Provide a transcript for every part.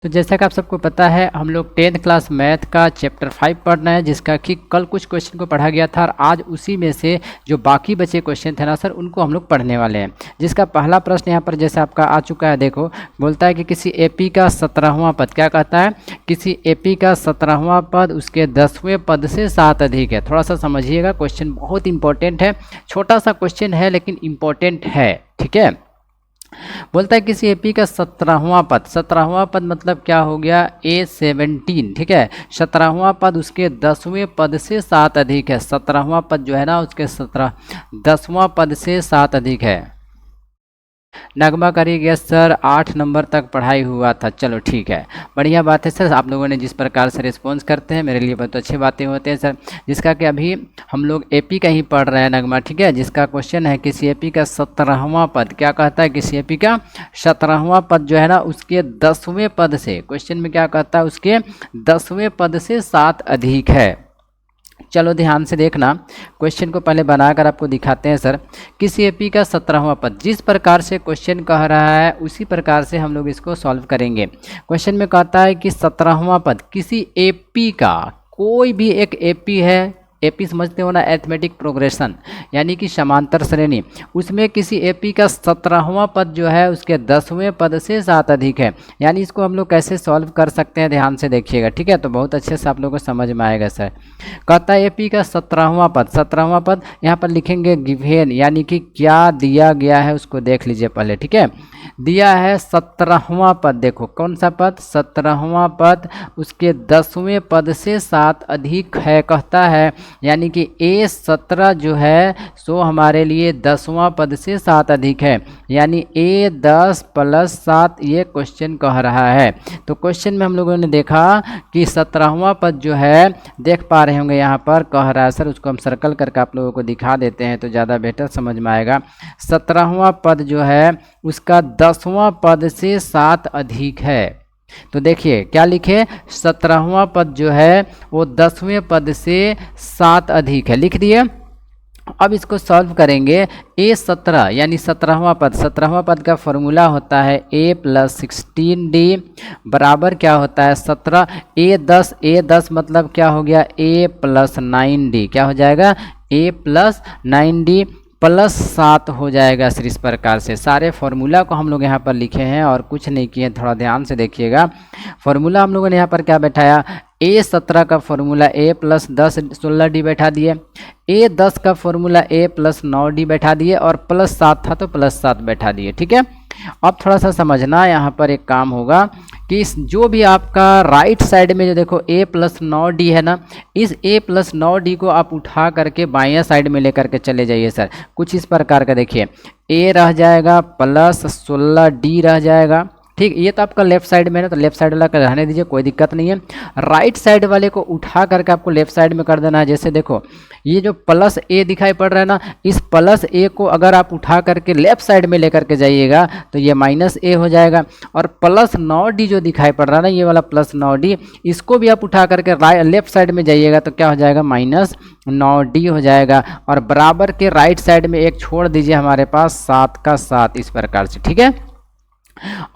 तो जैसा कि आप सबको पता है हम लोग 10th क्लास मैथ का चैप्टर 5 पढ़ रहे हैं, जिसका कि कल कुछ क्वेश्चन को पढ़ा गया था और आज उसी में से जो बाकी बचे क्वेश्चन थे ना सर, उनको हम लोग पढ़ने वाले हैं। जिसका पहला प्रश्न यहाँ पर जैसे आपका आ चुका है, देखो बोलता है कि किसी एपी का 17वां पद, क्या कहता है, किसी एपी का 17वां पद उसके 10वें पद से 7 अधिक है। थोड़ा सा समझिएगा, क्वेश्चन बहुत इंपॉर्टेंट है, छोटा सा क्वेश्चन है लेकिन इंपॉर्टेंट है, ठीक है। बोलता है किसी एपी का 17वां पद, 17वां पद मतलब क्या हो गया, A17, ठीक है। 17वां पद उसके 10वें पद से 7 अधिक है। 17वां पद जो है ना उसके 10वां पद से 7 अधिक है। नगमा करिए सर 8 नंबर तक पढ़ाई हुआ था, चलो ठीक है, बढ़िया बात है सर। आप लोगों ने जिस प्रकार से रिस्पॉन्स करते हैं मेरे लिए बहुत अच्छी बातें होते हैं सर। जिसका कि अभी हम लोग एपी का ही पढ़ रहे हैं नगमा, ठीक है। जिसका क्वेश्चन है किसी एपी का 17वां पद, क्या कहता है, किसी एपी का 17वां पद जो है ना उसके 10वें पद से, क्वेश्चन में क्या कहता है, उसके 10वें पद से 7 अधिक है। चलो ध्यान से देखना, क्वेश्चन को पहले बनाकर आपको दिखाते हैं सर। किसी एपी का 17वां पद, जिस प्रकार से क्वेश्चन कह रहा है उसी प्रकार से हम लोग इसको सॉल्व करेंगे। क्वेश्चन में कहता है कि 17वां पद किसी एपी का, कोई भी एक एपी है, एपी समझते हो ना, एथमेटिक प्रोग्रेशन यानी कि समांतर श्रेणी, उसमें किसी एपी का 17वां पद जो है उसके 10वें पद से 7 अधिक है। यानी इसको हम लोग कैसे सॉल्व कर सकते हैं, ध्यान से देखिएगा, ठीक है। तो बहुत अच्छे से आप लोगों को समझ में आएगा सर। कहता है एपी का 17वां पद, 17वां पद यहाँ पर लिखेंगे गिवेन, यानी कि क्या दिया गया है उसको देख लीजिए पहले, ठीक है। दिया है 17वां पद, देखो कौन सा पद, 17वां पद उसके 10वें पद से 7 अधिक है कहता है, यानी कि A17 जो है सो हमारे लिए 10वां पद से 7 अधिक है, यानी A10 + 7 ये क्वेश्चन कह रहा है। तो क्वेश्चन में हम लोगों ने देखा कि 17वां पद जो है, देख पा रहे होंगे यहाँ पर कह रहा है सर, उसको हम सर्कल करके आप लोगों को दिखा देते हैं तो ज़्यादा बेहतर समझ में आएगा। 17वां पद जो है उसका 10वां पद से 7 अधिक है। तो देखिए क्या लिखे, 17वां पद जो है वो 10वें पद से 7 अधिक है, लिख दिए। अब इसको सॉल्व करेंगे। A17 यानी 17वां पद, 17वां पद का फॉर्मूला होता है A + 16D बराबर क्या होता है 17, A10, A10 मतलब क्या हो गया, A + 9D, क्या हो जाएगा, A + 9D + 7 हो जाएगा सर। इस प्रकार से सारे फार्मूला को हम लोग यहाँ पर लिखे हैं और कुछ नहीं किए, थोड़ा ध्यान से देखिएगा। फार्मूला हम लोगों ने यहाँ पर क्या बैठाया, A17 का फार्मूला A + 10 16D बैठा दिए, A10 का फार्मूला A + 9D बैठा दिए और +7 था तो +7 बैठा दिए, ठीक है। अब थोड़ा सा समझना, यहाँ पर एक काम होगा कि जो भी आपका राइट साइड में जो देखो A + 9D है ना, इस A + 9D को आप उठा करके बाएं साइड में लेकर के चले जाइए सर। कुछ इस प्रकार का देखिए, A रह जाएगा +16D रह जाएगा, ठीक। ये तो आपका लेफ्ट साइड में है ना, तो लेफ्ट साइड वाला का रहने दीजिए, कोई दिक्कत नहीं है। राइट साइड वाले को उठा करके आपको लेफ्ट साइड में कर देना है। जैसे देखो ये जो +A दिखाई पड़ रहा है ना, इस +A को अगर आप उठा करके लेफ्ट साइड में लेकर के जाइएगा तो ये -A हो जाएगा। और +9D जो दिखाई पड़ रहा है ना, ये वाला +9D, इसको भी आप उठा करके लेफ्ट साइड में जाइएगा तो क्या हो जाएगा, -9D हो जाएगा। और बराबर के राइट साइड में एक छोड़ दीजिए हमारे पास 7 का 7, इस प्रकार से, ठीक है।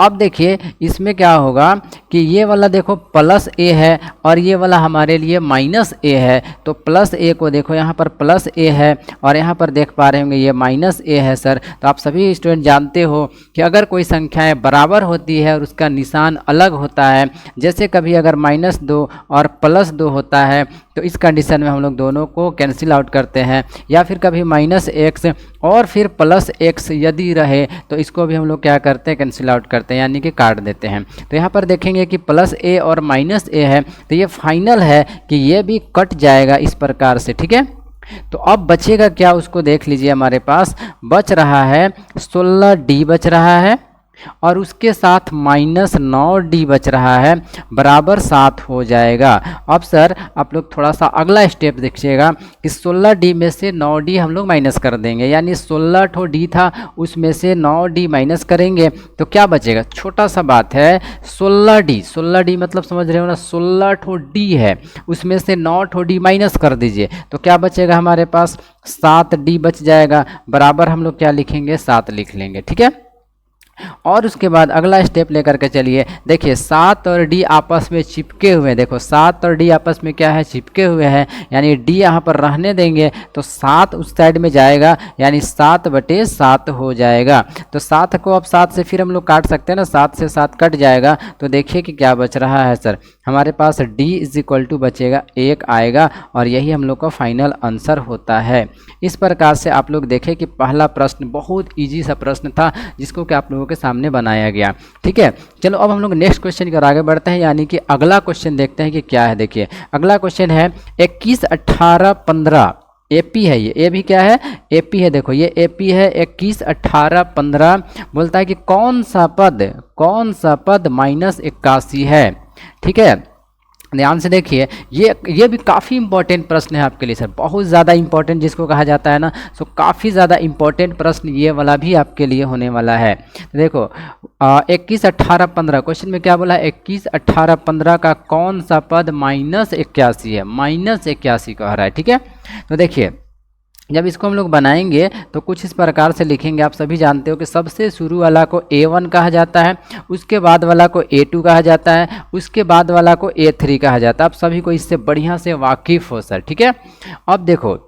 अब देखिए इसमें क्या होगा कि ये वाला देखो +A है और ये वाला हमारे लिए -A है, तो +A को देखो यहाँ पर +A है और यहाँ पर देख पा रहे होंगे ये -A है सर। तो आप सभी स्टूडेंट जानते हो कि अगर कोई संख्याएं बराबर होती है और उसका निशान अलग होता है, जैसे कभी अगर -2 और +2 होता है तो इस कंडीशन में हम लोग दोनों को कैंसिल आउट करते हैं, या फिर कभी -x और फिर +x यदि रहे तो इसको भी हम लोग क्या करते हैं, कैंसिल आउट करते हैं, यानी कि काट देते हैं। तो यहाँ पर देखेंगे कि +A और -A है, तो ये फाइनल है कि ये भी कट जाएगा इस प्रकार से, ठीक है। तो अब बचेगा क्या, उसको देख लीजिए। हमारे पास बच रहा है 16D बच रहा है और उसके साथ -9D बच रहा है, बराबर 7 हो जाएगा। अब सर आप लोग थोड़ा सा अगला स्टेप देखिएगा कि 16D में से 9D हम लोग माइनस कर देंगे, यानी 16 ठो D था उसमें से 9D माइनस करेंगे तो क्या बचेगा, छोटा सा बात है, 16D मतलब समझ रहे हो ना, 16 ठो D है उसमें से 9 ठो D माइनस कर दीजिए तो क्या बचेगा हमारे पास, 7D बच जाएगा, बराबर हम लोग क्या लिखेंगे, 7 लिख लेंगे, ठीक है। और उसके बाद अगला स्टेप लेकर के चलिए। देखिए 7 और डी आपस में चिपके हुए हैं, देखो 7 और डी आपस में क्या है, चिपके हुए हैं, यानी डी यहाँ पर रहने देंगे तो 7 उस साइड में जाएगा, यानी 7/7 हो जाएगा। तो 7 को अब 7 से फिर हम लोग काट सकते हैं ना, 7 से 7 कट जाएगा। तो देखिए कि क्या बच रहा है सर, हमारे पास d = बचेगा 1 आएगा, और यही हम लोग का फाइनल आंसर होता है। इस प्रकार से आप लोग देखें कि पहला प्रश्न बहुत ईजी सा प्रश्न था जिसको कि आप लोगों के सामने बनाया गया। ठीक है, चलो अब हम लोग नेक्स्ट क्वेश्चन की ओर आगे बढ़ते हैं, यानी कि अगला क्वेश्चन देखते हैं कि क्या है। देखिए अगला क्वेश्चन है 21, 18, 15 एपी है, ये ए भी क्या है, एपी है। देखो ये एपी है, 21, 18, 15 बोलता है कि कौन सा पद -81 है। ठीक है, ध्यान से देखिए, ये भी काफ़ी इंपॉर्टेंट प्रश्न है आपके लिए सर, बहुत ज़्यादा इंपॉर्टेंट जिसको कहा जाता है ना, सो काफ़ी ज़्यादा इंपॉर्टेंट प्रश्न ये वाला भी आपके लिए होने वाला है। देखो 21, 18, 15 क्वेश्चन में क्या बोला है, 21, 18, 15 का कौन सा पद -81 है, -81 कह रहा है। ठीक है, तो देखिए जब इसको हम लोग बनाएंगे तो कुछ इस प्रकार से लिखेंगे। आप सभी जानते हो कि सबसे शुरू वाला को A1 कहा जाता है, उसके बाद वाला को A2 कहा जाता है, उसके बाद वाला को A3 कहा जाता है। आप सभी को इससे बढ़िया से वाकिफ़ हो सर। ठीक है, अब देखो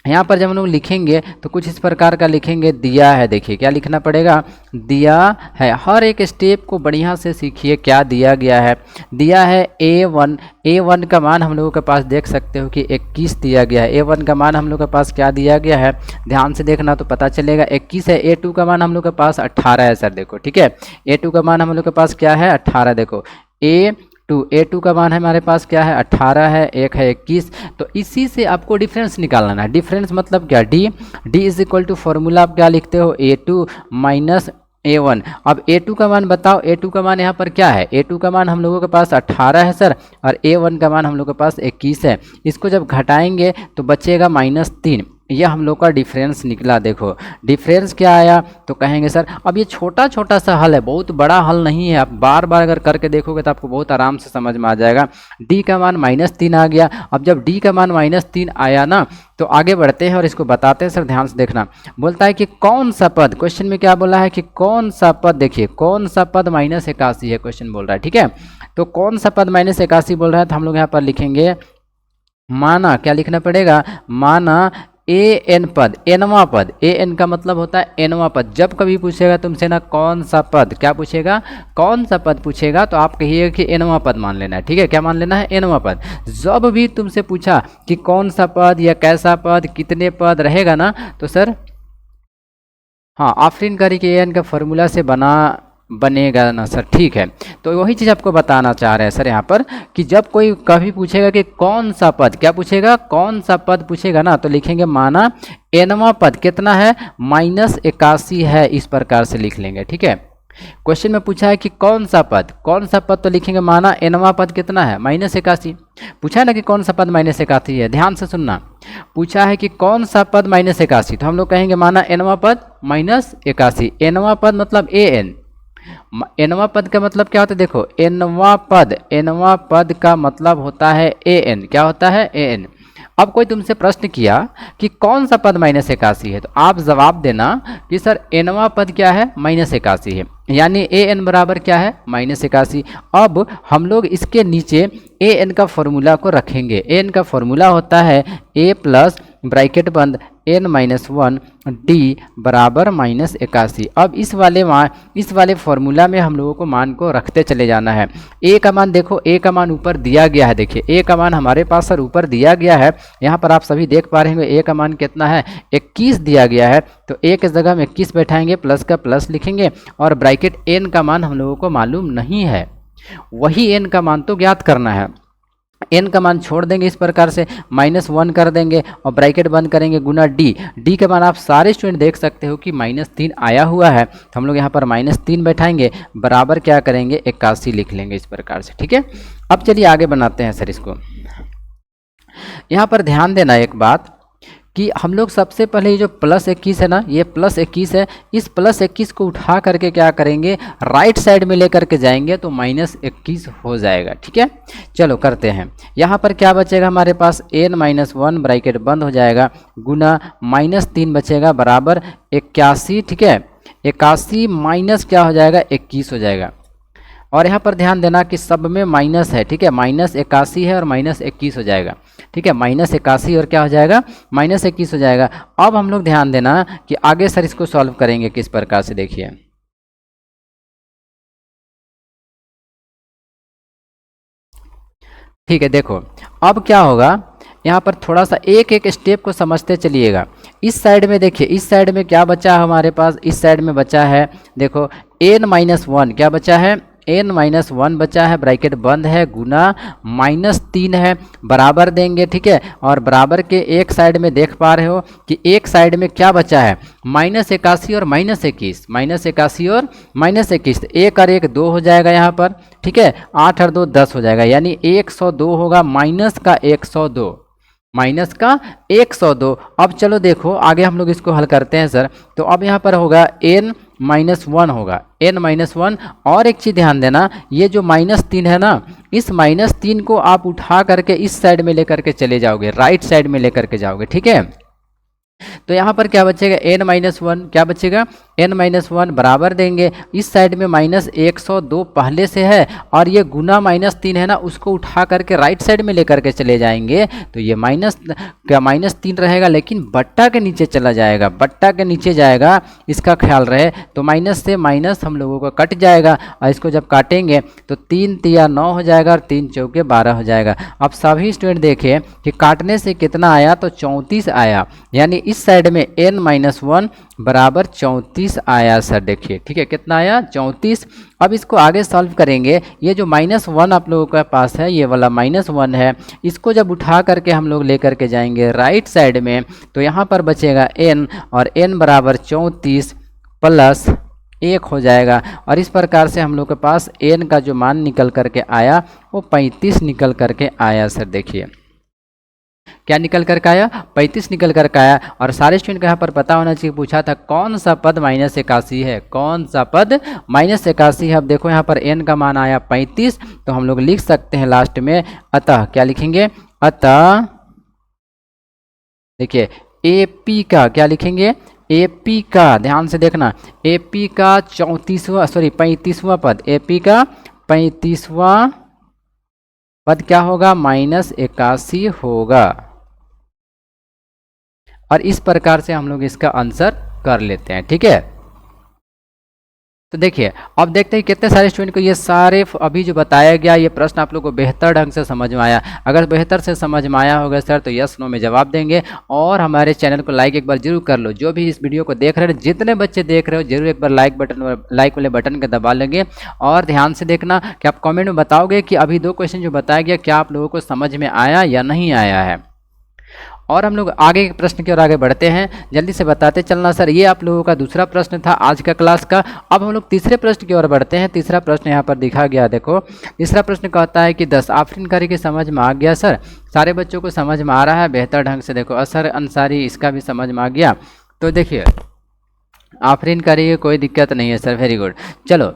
यहाँ पर जब हम लोग लिखेंगे तो कुछ इस प्रकार का लिखेंगे, दिया है। देखिए क्या लिखना पड़ेगा, दिया है। हर एक स्टेप को बढ़िया से सीखिए, क्या दिया गया है। दिया है A1 का मान हम लोगों के पास देख सकते हो कि 21 दिया गया है। A1 का मान हम लोग के पास क्या दिया गया है, ध्यान से देखना तो पता चलेगा 21 है। A2 का मान हम लोग के पास 18 है सर। देखो ठीक है, A2 का मान हम लोग के पास क्या है, 18। देखो A2 का मान है हमारे पास क्या है, 18 है, एक है 21। तो इसी से आपको डिफरेंस निकालना है। डिफरेंस मतलब क्या, D = फॉर्मूला आप क्या लिखते हो, A2 - A1। अब A2 का मान बताओ, A2 का मान यहाँ पर क्या है, A2 का मान हम लोगों के पास 18 है सर, और A1 का मान हम लोग के पास 21 है। इसको जब घटाएंगे तो बचेगा -3, यह हम लोग का डिफरेंस निकला। देखो डिफरेंस क्या आया, तो कहेंगे सर अब ये छोटा छोटा सा हल है, बहुत बड़ा हल नहीं है। आप बार बार अगर करके देखोगे तो आपको बहुत आराम से समझ में आ जाएगा। D का मान -3 आ गया। अब जब D का मान -3 आया ना, तो आगे बढ़ते हैं और इसको बताते हैं सर। ध्यान से देखना, बोलता है कि कौन सा पद, क्वेश्चन में क्या बोला है कि कौन सा पद, देखिए कौन सा पद -81 है, क्वेश्चन बोल रहा है। ठीक है, तो कौन सा पद -81 बोल रहा है, तो हम लोग यहाँ पर लिखेंगे माना, क्या लिखना पड़ेगा, माना AN पद, nवां पद। AN का मतलब होता है nवां पद। जब कभी पूछेगा तुमसे ना कौन सा पद, क्या पूछेगा, कौन सा पद पूछेगा, तो आप कहिएगा कि nवां पद मान लेना है। ठीक है, क्या मान लेना है, nवां पद। जब भी तुमसे पूछा कि कौन सा पद या कैसा पद, कितने पद रहेगा ना, तो सर हाँ आफरीन करी कि AN का फॉर्मूला से बनेगा ना सर। ठीक है, तो वही चीज़ आपको बताना चाह रहे हैं सर यहाँ पर कि जब कोई कभी पूछेगा कि कौन सा पद, क्या पूछेगा, कौन सा पद पूछेगा ना, तो लिखेंगे माना nवां पद कितना है, -81 है। इस प्रकार से लिख लेंगे। ठीक है, क्वेश्चन में पूछा है कि कौन सा पद, तो लिखेंगे माना nवां पद कितना है, -81। पूछा है ना कि कौन सा पद -81 है, ध्यान से सुनना। पूछा है कि कौन सा पद -81, तो हम लोग कहेंगे माना nवां पद -81। nवां पद मतलब AN, nवां पद का मतलब क्या होता है, देखो nवां पद का मतलब होता है AN। क्या होता है, AN। अब कोई तुमसे प्रश्न किया कि कौन सा पद -81 है, तो आप जवाब देना कि सर nवां पद क्या है, -81 है, यानी AN बराबर क्या है, -81। अब हम लोग इसके नीचे AN का फॉर्मूला को रखेंगे। AN का फॉर्मूला होता है A प्लस ब्रैकेट बंद n-1 D बराबर -81। अब इस वाले फॉर्मूला में हम लोगों को मान को रखते चले जाना है। A का मान देखो, A का मान ऊपर दिया गया है। देखिए A का मान हमारे पास सर ऊपर दिया गया है, यहाँ पर आप सभी देख पा रहे होंगे। A का मान कितना है, 21 दिया गया है, तो A के जगह में 21 बैठाएंगे, प्लस का प्लस लिखेंगे, और ब्रैकेट N का मान हम लोगों को मालूम नहीं है, वही N का मान तो ज्ञात करना है। n का मान छोड़ देंगे, इस प्रकार से -1 कर देंगे और ब्रैकेट बंद करेंगे गुना d का मान आप सारे स्टूडेंट देख सकते हो कि -3 आया हुआ है, तो हम लोग यहाँ पर -3 बैठाएंगे, बराबर क्या करेंगे 81 लिख लेंगे इस प्रकार से। ठीक है, अब चलिए आगे बनाते हैं सर इसको। यहाँ पर ध्यान देना एक बात कि हम लोग सबसे पहले ये जो +21 है ना, ये +21 है, इस +21 को उठा करके क्या करेंगे, राइट साइड में लेकर के जाएंगे तो -21 हो जाएगा। ठीक है, चलो करते हैं। यहाँ पर क्या बचेगा हमारे पास, n-1 ब्रैकेट बंद हो जाएगा, गुना -3 बचेगा, बराबर 81। ठीक है, 81 माइनस क्या हो जाएगा, 21 हो जाएगा। और यहाँ पर ध्यान देना कि सब में माइनस है, ठीक है, -81 है और -21 हो जाएगा, ठीक है, -81 और क्या हो जाएगा, -21 हो जाएगा। अब हम लोग ध्यान देना कि आगे सर इसको सॉल्व करेंगे किस प्रकार से, देखिए। ठीक है, देखो अब क्या होगा, यहाँ पर थोड़ा सा एक एक स्टेप को समझते चलिएगा। इस साइड में देखिए, इस साइड में क्या बचा है हमारे पास, इस साइड में बचा है, देखो n-1 क्या बचा है, n-1 बचा है, ब्रैकेट बंद है, गुना -3 है, बराबर देंगे, ठीक है। और बराबर के एक साइड में देख पा रहे हो कि एक साइड में क्या बचा है, -81 और -21, -81 और -21, एक और एक 2 हो जाएगा यहाँ पर, ठीक है, 8 और 2 10 हो जाएगा, यानी 102 होगा, माइनस का 102, माइनस का 102। अब चलो देखो आगे हम लोग इसको हल करते हैं सर। तो अब यहाँ पर होगा n-1 होगा, n-1। और एक चीज़ ध्यान देना, ये जो -3 है ना, इस -3 को आप उठा करके इस साइड में लेकर के चले जाओगे, राइट साइड में लेकर के जाओगे, ठीक है। तो यहाँ पर क्या बचेगा, n-1 क्या बचेगा, n-1 बराबर देंगे, इस साइड में -102 पहले से है और ये गुना -3 है ना, उसको उठा करके राइट साइड में लेकर के चले जाएंगे, तो ये -3 रहेगा, लेकिन बट्टा के नीचे चला जाएगा, बट्टा के नीचे जाएगा, इसका ख्याल रहे। तो माइनस से माइनस हम लोगों को कट जाएगा, और इसको जब काटेंगे तो 3 तिया 9 हो जाएगा और 3 चौके 12 हो जाएगा। अब सभी स्टूडेंट देखें कि काटने से कितना आया, तो 34 आया, यानी इस साइड में n-1 बराबर 34 आया सर, देखिए, ठीक है, कितना आया, 34। अब इसको आगे सॉल्व करेंगे, ये जो -1 आप लोगों के पास है, ये वाला -1 है, इसको जब उठा करके हम लोग लेकर के जाएंगे राइट साइड में, तो यहाँ पर बचेगा n, और n बराबर 34 प्लस 1 हो जाएगा। और इस प्रकार से हम लोग के पास n का जो मान निकल करके आया वो 35 निकल करके आया सर, देखिए क्या निकल कर आया, 35 निकल कर आया। और सारे स्टूडेंट को यहाँ पर पता होना चाहिए, पूछा था कौन सा पद -81 है, कौन सा पद -81 है। अब देखो यहाँ पर n का मान आया 35, तो हम लोग लिख सकते हैं लास्ट में, अतः क्या लिखेंगे, अतः देखिए AP का क्या लिखेंगे, AP का, ध्यान से देखना, AP का 35वां पद, AP का 35वां पद क्या होगा, -81 होगा। और इस प्रकार से हम लोग इसका आंसर कर लेते हैं, ठीक है। तो देखिए अब देखते हैं कितने सारे स्टूडेंट को ये सारे अभी जो बताया गया ये प्रश्न आप लोग को बेहतर ढंग से समझ में आया। अगर बेहतर से समझ में आया होगा सर तो यस नो में जवाब देंगे, और हमारे चैनल को लाइक एक बार जरूर कर लो। जो भी इस वीडियो को देख रहे हैं, जितने बच्चे देख रहे हो, जरूर एक बार लाइक वाले बटन का दबा लेंगे। और ध्यान से देखना कि आप कॉमेंट में बताओगे कि अभी 2 क्वेश्चन जो बताया गया क्या आप लोगों को समझ में आया या नहीं आया है। और हम लोग आगे के प्रश्न की ओर आगे बढ़ते हैं, जल्दी से बताते चलना सर। ये आप लोगों का दूसरा प्रश्न था आज का क्लास का। अब हम लोग तीसरे प्रश्न की ओर बढ़ते हैं। तीसरा प्रश्न यहाँ पर दिखा गया, देखो तीसरा प्रश्न कहता है कि 10 आफरीन कारी की समझ में आ गया सर, सारे बच्चों को समझ में आ रहा है बेहतर ढंग से। देखो असर अंसारी, इसका भी समझ में आ गया। तो देखिए आफरीन कारी कोई दिक्कत नहीं है सर, वेरी गुड। चलो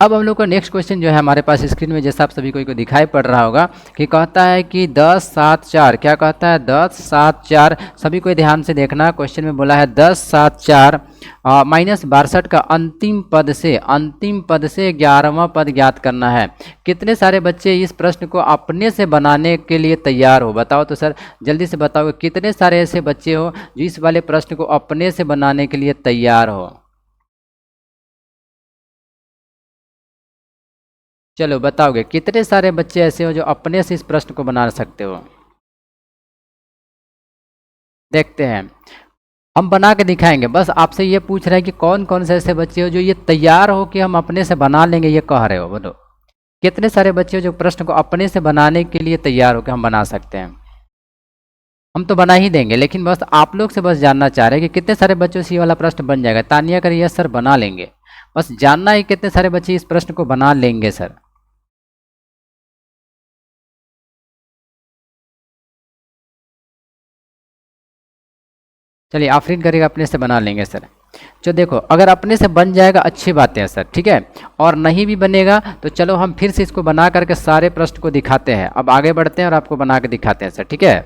अब हम लोग का नेक्स्ट क्वेश्चन जो है हमारे पास स्क्रीन में, जैसा आप सभी को दिखाई पड़ रहा होगा कि कहता है कि 10 7 4, क्या कहता है 10 7 4। सभी को ध्यान से देखना, क्वेश्चन में बोला है 10 7 4 -62 का अंतिम पद से 11वां पद ज्ञात करना है। कितने सारे बच्चे इस प्रश्न को अपने से बनाने के लिए तैयार हो, बताओ तो सर, जल्दी से बताओ कितने सारे ऐसे बच्चे हो जो इस वाले प्रश्न को अपने से बनाने के लिए तैयार हो। चलो बताओगे कितने सारे बच्चे ऐसे हो जो अपने से इस प्रश्न को बना सकते हो। देखते हैं, हम बना के दिखाएंगे। बस आपसे ये पूछ रहे हैं कि कौन कौन से ऐसे बच्चे हो जो ये तैयार हो कि हम अपने से बना लेंगे, ये कह रहे हो, बोलो कितने सारे बच्चे हो जो प्रश्न को अपने से बनाने के लिए तैयार हो कि हम बना सकते हैं। हम तो बना ही देंगे, लेकिन बस आप लोग से बस जानना चाह रहे हैं कि कितने सारे बच्चों से ये वाला प्रश्न बन जाएगा। तानिया करिए यस सर बना लेंगे, बस जानना है कितने सारे बच्चे इस प्रश्न को बना लेंगे सर। चलिए आफरीन करेगा अपने से बना लेंगे सर। जो देखो अगर अपने से बन जाएगा अच्छी बात है सर, ठीक है, और नहीं भी बनेगा तो चलो हम फिर से इसको बना करके सारे प्रश्न को दिखाते हैं। अब आगे बढ़ते हैं और आपको बना के दिखाते हैं सर, ठीक है।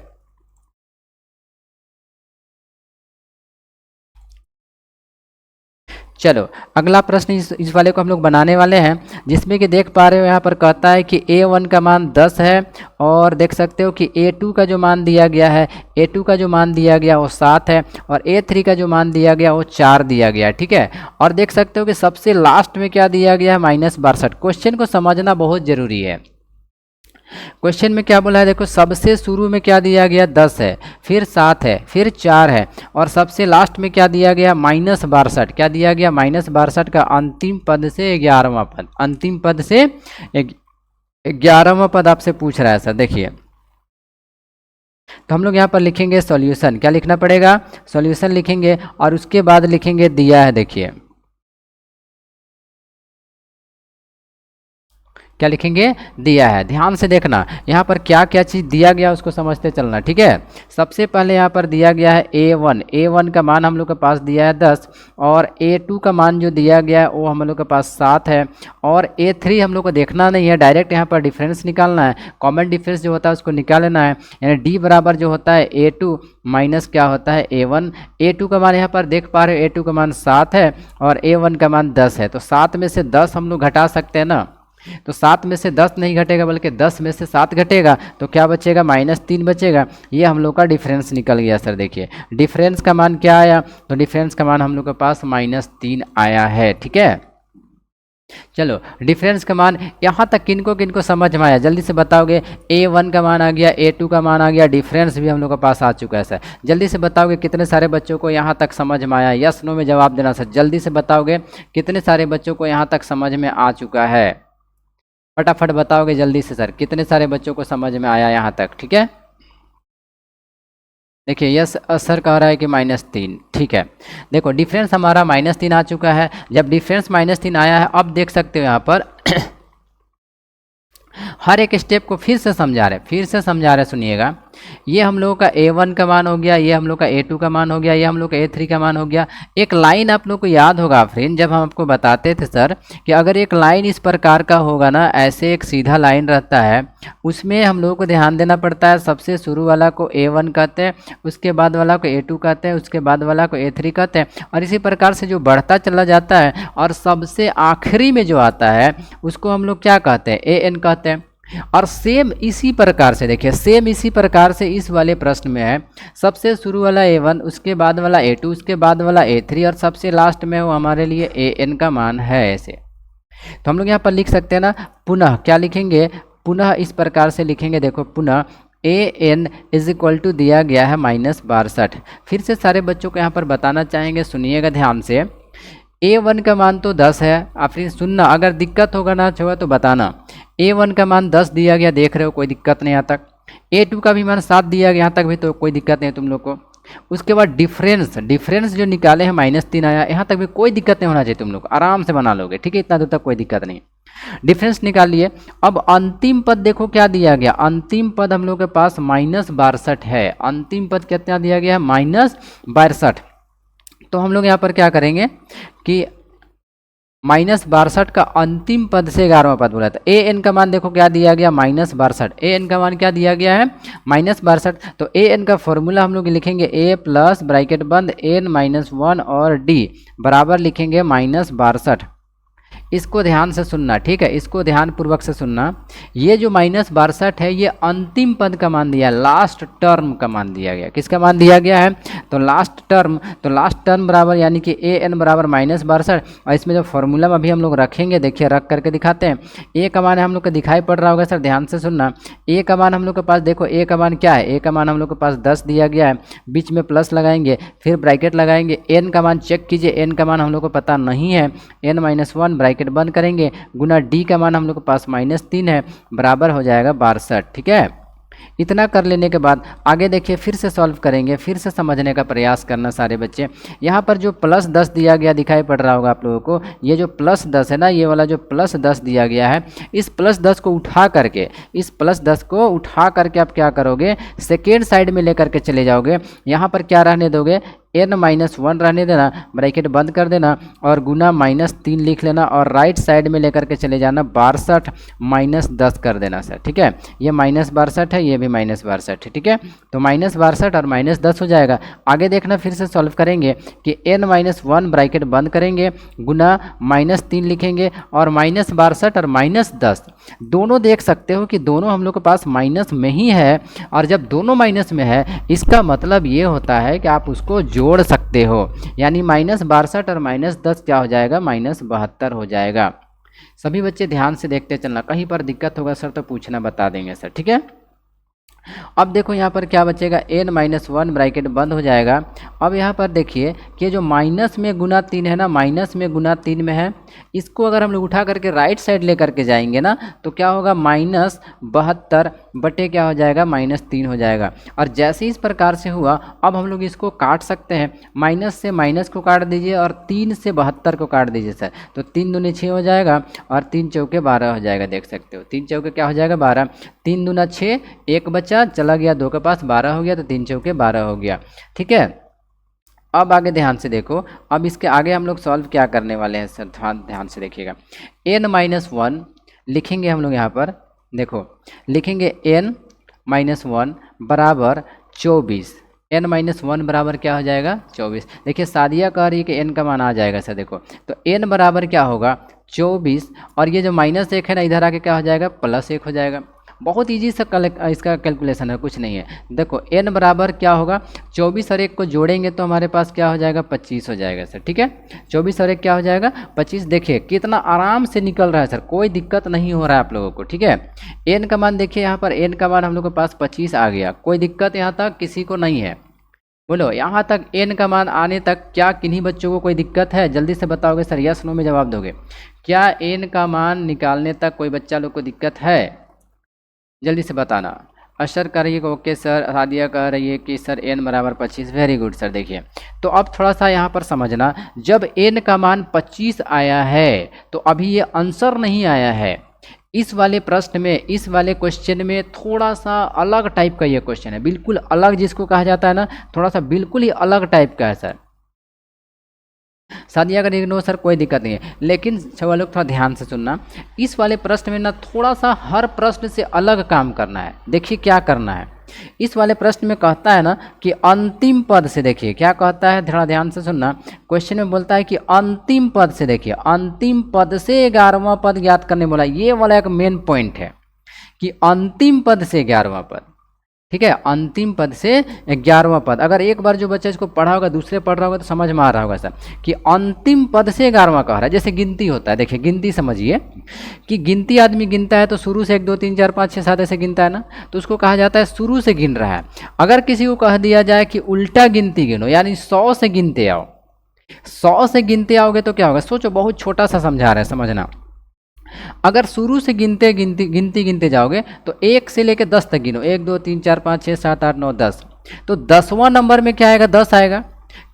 चलो अगला प्रश्न इस वाले को हम लोग बनाने वाले हैं, जिसमें कि देख पा रहे हो यहाँ पर कहता है कि A1 का मान 10 है और देख सकते हो कि A2 का जो मान दिया गया है, A2 का जो मान दिया गया वो 7 है और A3 का जो मान दिया गया वो 4 दिया गया है। ठीक है, और देख सकते हो कि सबसे लास्ट में क्या दिया गया है, -62। क्वेश्चन को समझना बहुत जरूरी है। क्वेश्चन में क्या बोला है, देखो सबसे शुरू में क्या दिया गया 10 है, फिर 7 है, फिर 4 है और सबसे लास्ट में क्या दिया गया -62। क्या दिया गया -62 का अंतिम पद से 11वां पद, अंतिम पद से 11वां पद आपसे पूछ रहा है सर। देखिए तो हम लोग यहाँ पर लिखेंगे सॉल्यूशन। क्या लिखना पड़ेगा, सॉल्यूशन लिखेंगे और उसके बाद लिखेंगे दिया है। देखिए क्या लिखेंगे, दिया है। ध्यान से देखना यहाँ पर क्या क्या चीज़ दिया गया उसको समझते चलना। ठीक है, सबसे पहले यहाँ पर दिया गया है A1 का मान हम लोग के पास दिया है 10 और A2 का मान जो दिया गया है वो हम लोग के पास 7 है और A3 हम लोग को देखना नहीं है, डायरेक्ट यहाँ पर डिफरेंस निकालना है। कॉमन डिफरेंस जो होता है उसको निकाल लेना है, यानी D बराबर जो होता है A2 माइनस क्या होता है A1। A2 का मान यहाँ पर देख पा रहे हो, A2 का मान 7 है और A1 का मान 10 है, तो 7 में से 10 हम लोग घटा सकते हैं ना। तो 7 में से 10 नहीं घटेगा बल्कि 10 में से 7 घटेगा, तो क्या बचेगा -3 बचेगा। ये हम लोग का डिफरेंस निकल गया सर। देखिए डिफरेंस का मान क्या आया, तो डिफरेंस का मान हम लोग के पास -3 आया है। ठीक है, चलो डिफरेंस का मान यहाँ तक किनको किनको समझ में आया, जल्दी से बताओगे। A1 का मान आ गया, A2 का मान आ गया, डिफरेंस भी हम लोग के पास आ चुका है सर। जल्दी से बताओगे कितने सारे बच्चों को यहाँ तक समझ में आया, यस नो में जवाब देना सर। जल्दी से बताओगे कितने सारे बच्चों को यहाँ तक समझ में आ चुका है, फटाफट बताओगे जल्दी से सर, कितने सारे बच्चों को समझ में आया यहाँ तक। ठीक है, देखिए यस सर कह रहा है कि -3। ठीक है, देखो डिफरेंस हमारा -3 आ चुका है। जब डिफरेंस -3 आया है, अब देख सकते हो यहाँ पर हर एक स्टेप को फिर से समझा रहे, सुनिएगा। ये हम लोगों का A1 का मान हो गया, ये हम लोग का A2 का मान हो गया, ये हम लोग का A3 का मान हो गया। एक लाइन आप लोग को याद होगा फ्रेंड, जब हम आपको बताते थे सर कि अगर एक लाइन इस प्रकार का होगा ना, ऐसे एक सीधा लाइन रहता है, उसमें हम लोगों को ध्यान देना पड़ता है। सबसे शुरू वाला को A1 कहते हैं, उसके बाद वाला को A2 कहते हैं, उसके बाद वाला को A3 कहते हैं और इसी प्रकार से जो बढ़ता चला जाता है और सबसे आखिरी में जो आता है उसको हम लोग क्या कहते हैं, AN कहते हैं। और सेम इसी प्रकार से देखिए, सेम इसी प्रकार से इस वाले प्रश्न में है, सबसे शुरू वाला A1, उसके बाद वाला A2, उसके बाद वाला A3 और सबसे लास्ट में वो हमारे लिए AN का मान है। ऐसे तो हम लोग यहाँ पर लिख सकते हैं ना, पुनः क्या लिखेंगे, पुनः इस प्रकार से लिखेंगे। देखो पुनः AN = दिया गया है -62। फिर से सारे बच्चों को यहाँ पर बताना चाहेंगे, सुनिएगा ध्यान से। A1 का मान तो 10 है, आप फिर सुनना, अगर दिक्कत होगा ना होगा तो बताना। A1 का मान 10 दिया गया, देख रहे हो, कोई दिक्कत नहीं यहाँ तक। A2 का भी मान 7 दिया गया, यहाँ तक भी तो कोई दिक्कत नहीं तुम लोग को। उसके बाद डिफरेंस जो निकाले हैं -3 आया, यहाँ तक भी कोई दिक्कत नहीं होना चाहिए, तुम लोग आराम से बना लोगे। ठीक है, इतना दूर तक कोई दिक्कत नहीं। डिफरेंस निकाल लिए। अब अंतिम पद देखो क्या दिया गया, अंतिम पद हम लोग के पास -62 है। अंतिम पद कितना दिया गया है, -62। तो हम लोग यहाँ पर क्या करेंगे कि -62 का अंतिम पद से 11वां पद बोला था। AN का मान देखो क्या दिया गया, -62। AN का मान क्या दिया गया है, -62। तो AN का फॉर्मूला हम लोग लिखेंगे A प्लस ब्रैकेट बंद N-1 और D बराबर लिखेंगे -62। इसको ध्यान से सुनना, ठीक है, इसको ध्यान पूर्वक से सुनना। ये जो -62 है ये अंतिम पद का मान दिया है, लास्ट टर्म का मान दिया गया। किसका मान दिया गया है, तो लास्ट टर्म बराबर यानी कि AN बराबर -62। और इसमें जो फॉर्मूला में अभी हम लोग रखेंगे, देखिए रख करके दिखाते हैं। A का मान हम लोग को दिखाई पड़ रहा होगा सर, ध्यान से सुनना। A का मान हम लोग के पास देखो, A का मान क्या है, A का मान हम लोग के पास 10 दिया गया है, बीच में प्लस लगाएंगे, फिर ब्रैकेट लगाएंगे। N का मान चेक कीजिए, N का मान हम लोग को पता नहीं है, N-1 ब्रैकेट बंद करेंगे, गुना D का मान हम लोग के पास -3 है, बराबर हो जाएगा 62। ठीक है, इतना कर लेने के बाद आगे देखिए, फिर से सॉल्व करेंगे, फिर से समझने का प्रयास करना सारे बच्चे। यहाँ पर जो +10 दिया गया दिखाई पड़ रहा होगा आप लोगों को, ये जो +10 है ना, ये वाला जो +10 दिया गया है, इस +10 को उठा करके, इस +10 को उठा करके आप क्या करोगे, सेकेंड साइड में लेकर के चले जाओगे। यहाँ पर क्या रहने दोगे, n-1 रहने देना, ब्रैकेट बंद कर देना और गुना -3 लिख लेना और राइट साइड में लेकर के चले जाना 62 -10 कर देना सर। ठीक है, ये -62 है, ये भी -62 है। ठीक है, तो -62 और -10 हो जाएगा। आगे देखना, फिर से सॉल्व करेंगे कि n-1 ब्रैकेट बंद करेंगे, गुना -3 लिखेंगे और -62 और -10 दोनों देख सकते हो कि दोनों हम लोग के पास माइनस में ही है। और जब दोनों माइनस में है इसका मतलब ये होता है कि आप उसको जोड़ सकते हो, यानी -62 और -10 क्या हो जाएगा, -72 हो जाएगा। सभी बच्चे ध्यान से देखते चलना, कहीं पर दिक्कत होगा सर तो पूछना, बता देंगे सर। ठीक है, अब देखो यहाँ पर क्या बचेगा, n-1 ब्रैकेट बंद हो जाएगा। अब यहाँ पर देखिए कि जो माइनस में गुना 3 है ना, माइनस में गुना 3 में है, इसको अगर हम लोग उठा करके राइट साइड लेकर के जाएंगे ना तो क्या होगा, -72 बटे क्या हो जाएगा, -3 हो जाएगा। और जैसे इस प्रकार से हुआ, अब हम लोग इसको काट सकते हैं, माइनस से माइनस को काट दीजिए और 3 से 72 को काट दीजिए सर, तो 3 दूनी 6 हो जाएगा और 3 चौके 12 हो जाएगा। देख सकते हो 3 चौके क्या हो जाएगा, 12, 3 दूना 6, एक बच्चा चला गया, 2 के पास 12 हो गया, तो 3 चौके 12 हो गया। ठीक है, अब आगे ध्यान से देखो, अब इसके आगे हम लोग सॉल्व क्या करने वाले हैं सर, ध्यान से देखिएगा। n-1 लिखेंगे हम लोग यहाँ पर, देखो लिखेंगे n-1 बराबर 24, n-1 बराबर क्या हो जाएगा, 24। देखिए सादिया कह रही है कि n का मान आ जाएगा सर, देखो तो n बराबर क्या होगा, 24, और ये जो -1 है ना, इधर आके क्या हो जाएगा, +1 हो जाएगा। बहुत इजी सा इसका कैलकुलेशन है, कुछ नहीं है। देखो n बराबर क्या होगा, 24 और 1 को जोड़ेंगे तो हमारे पास क्या हो जाएगा, 25 हो जाएगा सर। ठीक है, 24 और 1 क्या हो जाएगा, 25। देखिए कितना आराम से निकल रहा है सर, कोई दिक्कत नहीं हो रहा है आप लोगों को। ठीक है, n का मान देखिए, यहाँ पर n का मान हम लोग के पास 25 आ गया, कोई दिक्कत यहाँ तक किसी को नहीं है। बोलो यहाँ तक n का मान आने तक क्या किन्हीं बच्चों को कोई दिक्कत है, जल्दी से बताओगे सर, यस नो में जवाब दोगे। क्या n का मान निकालने तक कोई बच्चा लोग को दिक्कत है, जल्दी से बताना। अशर कर रही है ओके सर, सादिया कह रही है कि सर n बराबर 25, वेरी गुड सर। देखिए तो अब थोड़ा सा यहाँ पर समझना, जब n का मान 25 आया है तो अभी ये आंसर नहीं आया है। इस वाले प्रश्न में, इस वाले क्वेश्चन में थोड़ा सा अलग टाइप का ये क्वेश्चन है, बिल्कुल अलग, जिसको कहा जाता है ना थोड़ा सा बिल्कुल ही अलग टाइप का है सर। सादिया का इग्नोर सर, कोई दिक्कत नहीं है, लेकिन सब लोग थोड़ा ध्यान से सुनना। इस वाले प्रश्न में ना थोड़ा सा हर प्रश्न से अलग काम करना है। देखिए क्या करना है, इस वाले प्रश्न में कहता है ना कि अंतिम पद से, देखिए क्या कहता है, थोड़ा ध्यान से सुनना। क्वेश्चन में बोलता है कि अंतिम पद से, देखिए अंतिम पद से 11वां पद ज्ञात करने बोला। ये वाला एक मेन पॉइंट है कि अंतिम पद से 11वां पद। ठीक है, अंतिम पद से 11वां पद। अगर एक बार जो बच्चा इसको पढ़ा होगा, दूसरे पढ़ रहा होगा तो समझ में आ रहा होगा सर कि अंतिम पद से 11वां कह रहा है। जैसे गिनती होता है, देखिए गिनती समझिए कि गिनती आदमी गिनता है तो शुरू से 1 2 3 4 5 6 7 ऐसे गिनता है ना, तो उसको कहा जाता है शुरू से गिन रहा है। अगर किसी को कह दिया जाए कि उल्टा गिनती गिनो, यानी 100 से गिनते आओ, 100 से गिनते आओगे तो क्या होगा, सोचो, बहुत छोटा सा समझा रहे हैं, समझना। अगर शुरू से गिनते जाओगे तो 1 से लेकर 10 तक गिनो, 1 2 3 4 5 6 7 8 9 10, तो 10वां नंबर में क्या आएगा, 10 आएगा।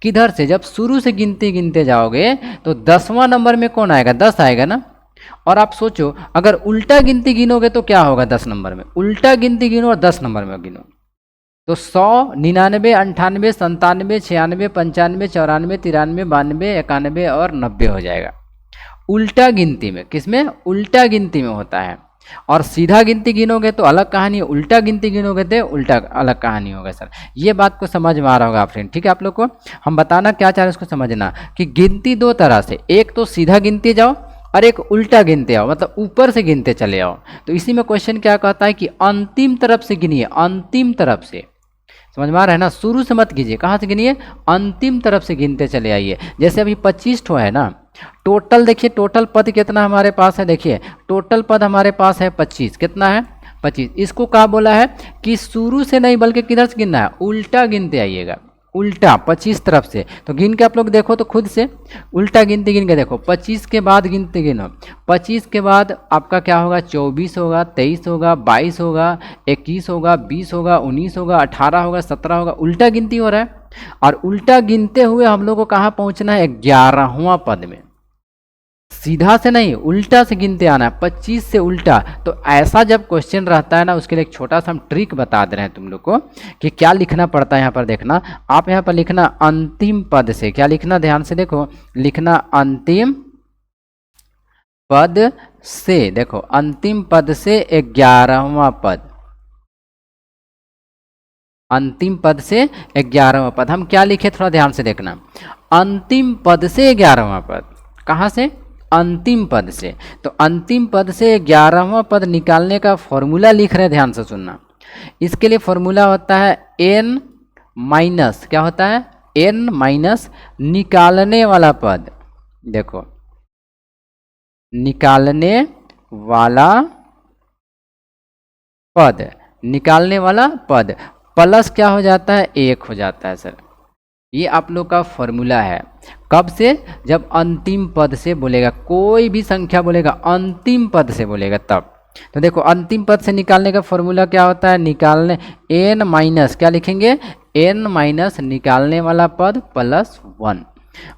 किधर से, जब शुरू से गिनते जाओगे तो 10वां नंबर में कौन आएगा, 10 आएगा ना। और आप सोचो अगर उल्टा गिनती गिनोगे तो क्या होगा, 10 नंबर में, उल्टा गिनती गिनो और 10 नंबर में गिनो तो 100 99 98 97 96 95 94 93 92 91 और 90 हो जाएगा। उल्टा गिनती में, किसमें, उल्टा गिनती में होता है। और सीधा गिनती गिनोगे तो अलग कहानी है, उल्टा गिनती गिनोगे तो उल्टा अलग कहानी होगा सर। ये बात को समझ में आ रहा होगा फ्रेंड। ठीक है, आप लोग को हम बताना क्या चाह रहे हैं उसको समझना कि गिनती 2 तरह से, एक तो सीधा गिनते जाओ और एक उल्टा गिनते आओ, मतलब ऊपर से गिनते चले आओ। तो इसी में क्वेश्चन क्या कहता है कि अंतिम तरफ से गिनिए, अंतिम तरफ से, समझ में आ रहा है ना, शुरू से मत कीजिए, कहाँ से गिनिए, अंतिम तरफ से गिनते चले आइए। जैसे अभी 25 ठो है ना, टोटल देखिए, टोटल पद कितना हमारे पास है, देखिए टोटल पद हमारे पास है 25, कितना है 25। इसको क्या बोला है कि शुरू से नहीं बल्कि किधर से गिनना है, उल्टा गिनते आइएगा, उल्टा 25 तरफ से। तो गिन के आप लोग देखो तो खुद से उल्टा गिनते गिन के देखो, 25 के बाद गिनते गिनो, 25 के बाद आपका क्या होगा, 24 होगा, 23 होगा, 22 होगा, 21 होगा, 20 होगा, 19 होगा, 18 होगा, 17 होगा, उल्टा गिनती हो रहा है। और उल्टा गिनते हुए हम लोग को कहाँ पहुँचना है, 11वां पद में। सीधा से नहीं, उल्टा से गिनते आना है, 25 से उल्टा। तो ऐसा जब क्वेश्चन रहता है ना, उसके लिए एक छोटा सा हम ट्रिक बता दे रहे हैं तुम लोग को कि क्या लिखना पड़ता है। यहाँ पर देखना, आप यहाँ पर लिखना अंतिम पद से, क्या लिखना, ध्यान से देखो, लिखना अंतिम पद से, देखो अंतिम पद से 11वां पद, अंतिम पद से 11वां पद। हम क्या लिखे, थोड़ा ध्यान से देखना, अंतिम पद से 11वां पद, कहाँ से, अंतिम पद से। तो अंतिम पद से 11वां पद निकालने का फॉर्मूला लिख रहे हैं, ध्यान से सुनना। इसके लिए फॉर्मूला होता है n माइनस, क्या होता है, n माइनस निकालने वाला पद, देखो निकालने वाला पद, निकालने वाला पद प्लस क्या हो जाता है, 1 हो जाता है सर। ये आप लोग का फॉर्मूला है। कब से, जब अंतिम पद से बोलेगा, कोई भी संख्या बोलेगा अंतिम पद से बोलेगा तब। तो देखो अंतिम पद से निकालने का फॉर्मूला क्या होता है, निकालने n माइनस, क्या लिखेंगे, n माइनस निकालने वाला पद प्लस 1।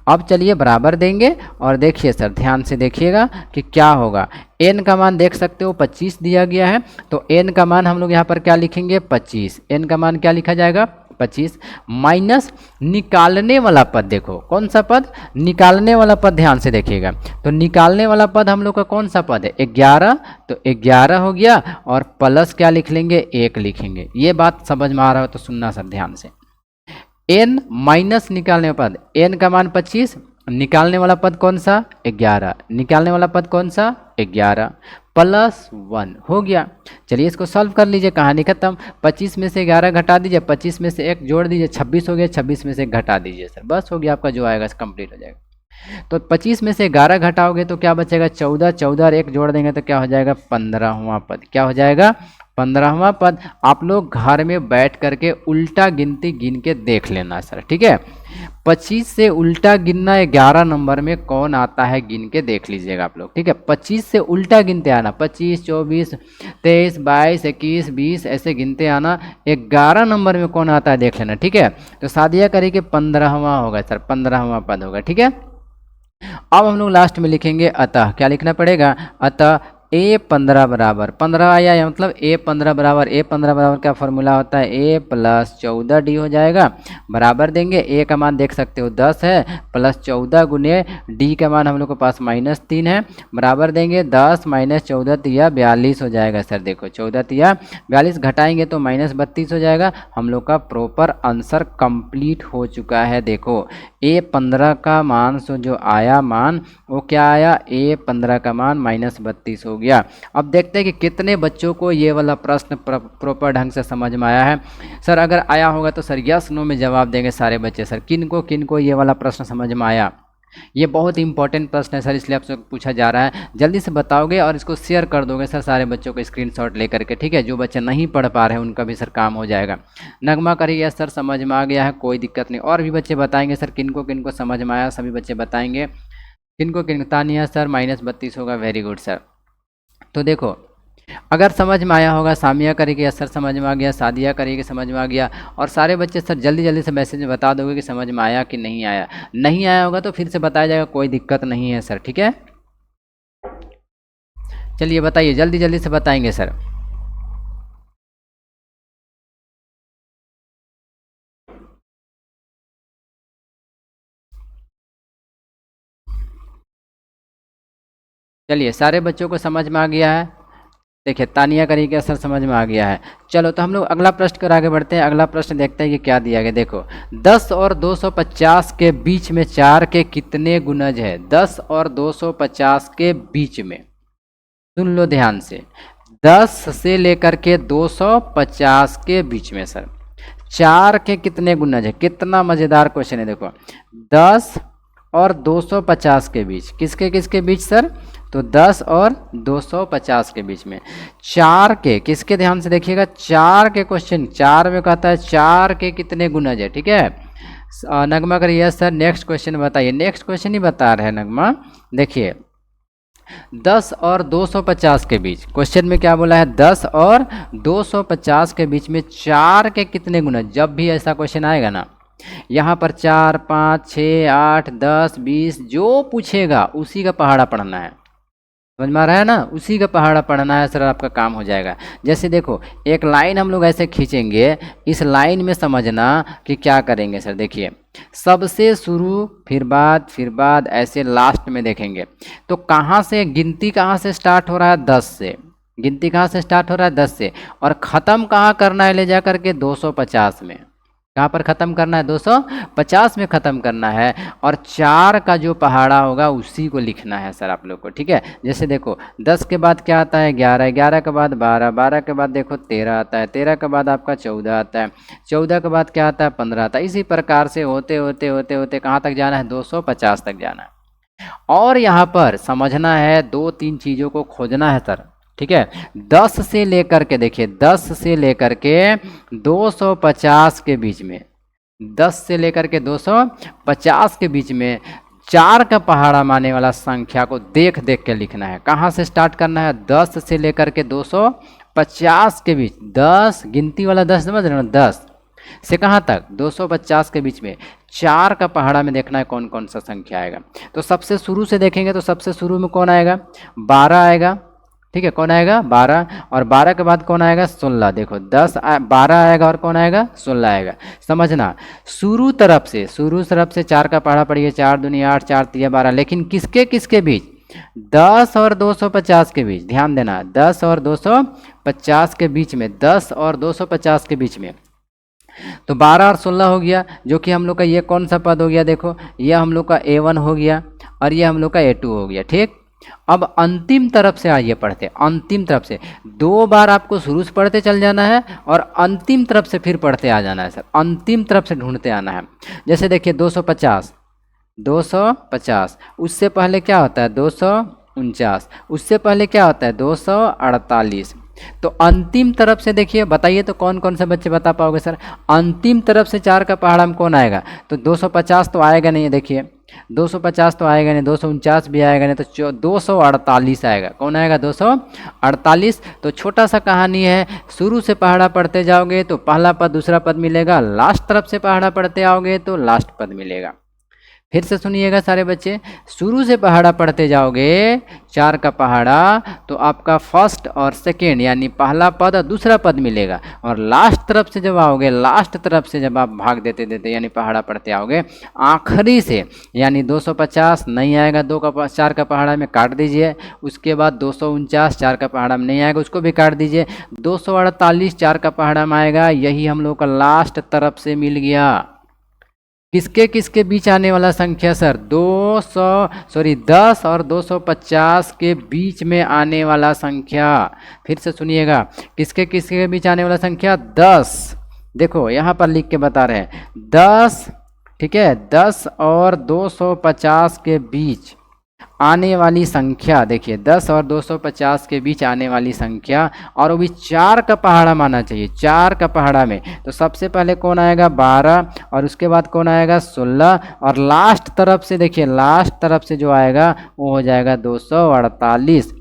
अब चलिए बराबर देंगे और देखिए सर, ध्यान से देखिएगा कि क्या होगा। n का मान देख सकते हो 25 दिया गया है, तो n का मान हम लोग यहाँ पर क्या लिखेंगे, 25। n का मान क्या लिखा जाएगा, 25 माइनस निकालने वाला पद, देखो कौन सा पद, निकालने वाला पद, ध्यान से देखिएगा। तो निकालने वाला पद हम लोग का कौन सा पद है, 11, तो 11 हो गया और प्लस क्या लिख लेंगे, 1 लिखेंगे। ये बात समझ में आ रहा हो तो सुनना सर ध्यान से। n माइनस निकालने वाला पद, n का मान 25, निकालने वाला पद कौन सा, 11, निकालने वाला पद कौन सा, 11 प्लस 1 हो गया। चलिए इसको सॉल्व कर लीजिए, कहानी खत्म। 25 में से 11 घटा दीजिए, 25 में से 1 जोड़ दीजिए, 26 हो गया, 26 में से 1 घटा दीजिए सर, बस हो गया, आपका जो आएगा कंप्लीट हो जाएगा। तो 25 में से 11 घटाओगे तो क्या बचेगा, 14, 14 और 1 जोड़ देंगे तो क्या हो जाएगा, 15वां पद, क्या हो जाएगा, 15वां पद। आप लोग घर में बैठ करके उल्टा गिनती गिन के देख लेना सर, ठीक है। 25 से उल्टा गिनना 11 नंबर में कौन आता है, गिन के देख लीजिएगा आप लोग, ठीक है। 25 से उल्टा गिनते आना, 25, 24, 23, 22, 21, 20 ऐसे गिनते आना। 11 नंबर में कौन आता है देख लेना, ठीक है। तो सादिया करेंगे 15वां होगा सर, 15वां पद होगा, ठीक है। अब हम लोग लास्ट में लिखेंगे अतः, क्या लिखना पड़ेगा, अतः a15 बराबर 15 आया, या मतलब a15 बराबर क्या फॉर्मूला होता है, a प्लस 14d हो जाएगा। बराबर देंगे, a का मान देख सकते हो 10 है, प्लस 14 गुने d का मान हम लोग के पास -3 है। बराबर देंगे 10 माइनस 14 तिया 42 हो जाएगा सर। देखो 14 तिया 42 घटाएंगे तो -32 हो जाएगा। हम लोग का प्रॉपर आंसर कंप्लीट हो चुका है। देखो a15 का मान जो आया मान वो क्या आया, a15 का मान -32 हो गया। अब देखते हैं कि कितने बच्चों को ये वाला प्रश्न प्रॉपर ढंग से समझ में आया है। सर अगर आया होगा तो सर यस नो में जवाब देंगे सारे बच्चे। सर किन को ये वाला प्रश्न समझ में आया, ये बहुत इंपॉर्टेंट प्रश्न है सर, इसलिए आपसे पूछा जा रहा है। जल्दी से बताओगे और इसको शेयर कर दोगे सर सारे बच्चों को स्क्रीनशॉट लेकर के, ठीक है। जो बच्चे नहीं पढ़ पा रहे हैं उनका भी सर काम हो जाएगा। नगमा करिए सर समझ में आ गया है, कोई दिक्कत नहीं। और भी बच्चे बताएंगे सर किन को समझ में आया, सभी बच्चे बताएंगे। किन तानिया सर -32 होगा, वेरी गुड सर। तो देखो अगर समझ में आया होगा, सामिया करेगी सर समझ में आ गया, सादिया करेगी समझ में आ गया, और सारे बच्चे सर जल्दी से मैसेज में बता दोगे कि समझ में आया कि नहीं आया। नहीं आया होगा तो फिर से बताया जाएगा, कोई दिक्कत नहीं है सर, ठीक है। चलिए बताइए, जल्दी से बताएंगे सर। चलिए सारे बच्चों को समझ में आ गया है। देखिए तानिया करेगी सर समझ में आ गया है। चलो तो हम लोग अगला प्रश्न कर आगे बढ़ते हैं। अगला प्रश्न देखते हैं कि क्या दिया गया। देखो 10 और 250 के बीच में 4 के कितने गुणज है। 10 और 250 के बीच में, सुन लो ध्यान से, 10 से लेकर के 250 के बीच में सर 4 के कितने गुणज है। कितना मज़ेदार क्वेश्चन है। देखो 10 और 250 के बीच, किसके बीच सर, तो 10 और 250 के बीच में 4 के किसके, ध्यान से देखिएगा, 4 के क्वेश्चन 4 में कहता है 4 के कितने गुणज है, ठीक है। नगमा करिए सर नेक्स्ट क्वेश्चन बताइए। नेक्स्ट क्वेश्चन ही बता रहे हैं नगमा। देखिए 10 और 250 के बीच, क्वेश्चन में क्या बोला है, 10 और 250 के बीच में 4 के कितने गुणज। जब भी ऐसा क्वेश्चन आएगा ना, यहाँ पर 4, 5, 6, 8, 10, 20 जो पूछेगा उसी का पहाड़ा पढ़ना है। समझ में आ रहा है ना, उसी का पहाड़ा पढ़ना है सर, आपका काम हो जाएगा। जैसे देखो एक लाइन हम लोग ऐसे खींचेंगे, इस लाइन में समझना कि क्या करेंगे सर। देखिए सबसे शुरू फिर बाद ऐसे लास्ट में देखेंगे तो कहाँ से गिनती, कहाँ से स्टार्ट हो रहा है 10 से, गिनती कहाँ से स्टार्ट हो रहा है 10 से, और ख़त्म कहाँ करना है ले जा करके 250 में। कहाँ पर ख़त्म करना है 250 में ख़त्म करना है, और 4 का जो पहाड़ा होगा उसी को लिखना है सर आप लोग को, ठीक है। जैसे देखो 10 के बाद क्या आता है 11, 11 के बाद 12, 12 के बाद देखो 13 आता है, 13 के बाद आपका 14 आता है, 14 के बाद क्या आता है 15 आता है। इसी प्रकार से होते होते होते होते कहाँ तक जाना है 250 तक जाना है। और यहाँ पर समझना है 2-3 चीज़ों को खोजना है सर, ठीक है। 10 से लेकर के देखिए 10 से लेकर के 250 के बीच में, 10 से लेकर के 250 के बीच में 4 का पहाड़ा माने वाला संख्या को देख देख के लिखना है। कहाँ से स्टार्ट करना है 10 से लेकर के 250 के बीच, 10 गिनती वाला 10 समझ रहे हो, 10 से कहाँ तक 250 के बीच में 4 का पहाड़ा में देखना है कौन कौन सा संख्या आएगा। तो सबसे शुरू से देखेंगे तो सबसे शुरू में कौन आएगा 12 आएगा, ठीक है। कौन आएगा 12, और 12 के बाद कौन आएगा 16। देखो 12 आएगा और कौन आएगा 16 आएगा। समझना शुरू तरफ से 4 का पहाड़ा पढ़िए, 4 दूनी 8, 4 तिया 12, लेकिन किसके किसके बीच 10 और 250 के बीच, ध्यान देना 10 और 250 के बीच में, 10 और 250 के बीच में। तो 12 और 16 हो गया, जो कि हम लोग का ये कौन सा पद हो गया, देखो ये हम लोग का A1 हो गया और ये हम लोग का A2 हो गया, ठीक। अब अंतिम तरफ से आइए पढ़ते, अंतिम तरफ से 2 बार आपको शुरू से पढ़ते चल जाना है और अंतिम तरफ से फिर पढ़ते आ जाना है सर, अंतिम तरफ से ढूंढते आना है। जैसे देखिए 250, 250, उससे पहले क्या होता है 249, उससे पहले क्या होता है 248। तो अंतिम तरफ से देखिए, बताइए तो कौन कौन से बच्चे बता पाओगे सर। अंतिम तरफ से 4 का पहाड़ा में कौन आएगा, तो 250 तो आएगा नहीं, देखिए 250 तो आएगा नहीं, 249 भी आएगा नहीं, तो 248 आएगा। कौन आएगा 248। तो छोटा सा कहानी है, शुरू से पहाड़ा पढ़ते जाओगे तो पहला पद दूसरा पद मिलेगा, लास्ट तरफ से पहाड़ा पढ़ते आओगे तो लास्ट पद मिलेगा। फिर से सुनिएगा सारे बच्चे, शुरू से पहाड़ा पढ़ते जाओगे 4 का पहाड़ा तो आपका फर्स्ट और सेकेंड यानी पहला पद और दूसरा पद मिलेगा, और लास्ट तरफ से जब आओगे, लास्ट तरफ से जब आप भाग देते देते यानी पहाड़ा पढ़ते आओगे आखिरी से, यानी 250 नहीं आएगा 4 का पहाड़ा में काट दीजिए, उसके बाद 249 4 का पहाड़ा में नहीं आएगा उसको भी काट दीजिए, 248 4 का पहाड़ा में आएगा, यही हम लोग का लास्ट तरफ से मिल गया। किसके किसके बीच आने वाला संख्या सर 10 और 250 के बीच में आने वाला संख्या। फिर से सुनिएगा, किसके किसके के बीच आने वाला संख्या 10। देखो यहाँ पर लिख के बता रहे हैं 10, ठीक है, 10 और 250 के बीच आने वाली संख्या। देखिए 10 और 250 के बीच आने वाली संख्या, और वो भी 4 का पहाड़ा माना चाहिए, 4 का पहाड़ा में। तो सबसे पहले कौन आएगा 12, और उसके बाद कौन आएगा 16, और लास्ट तरफ से देखिए, लास्ट तरफ से जो आएगा वो हो जाएगा 248।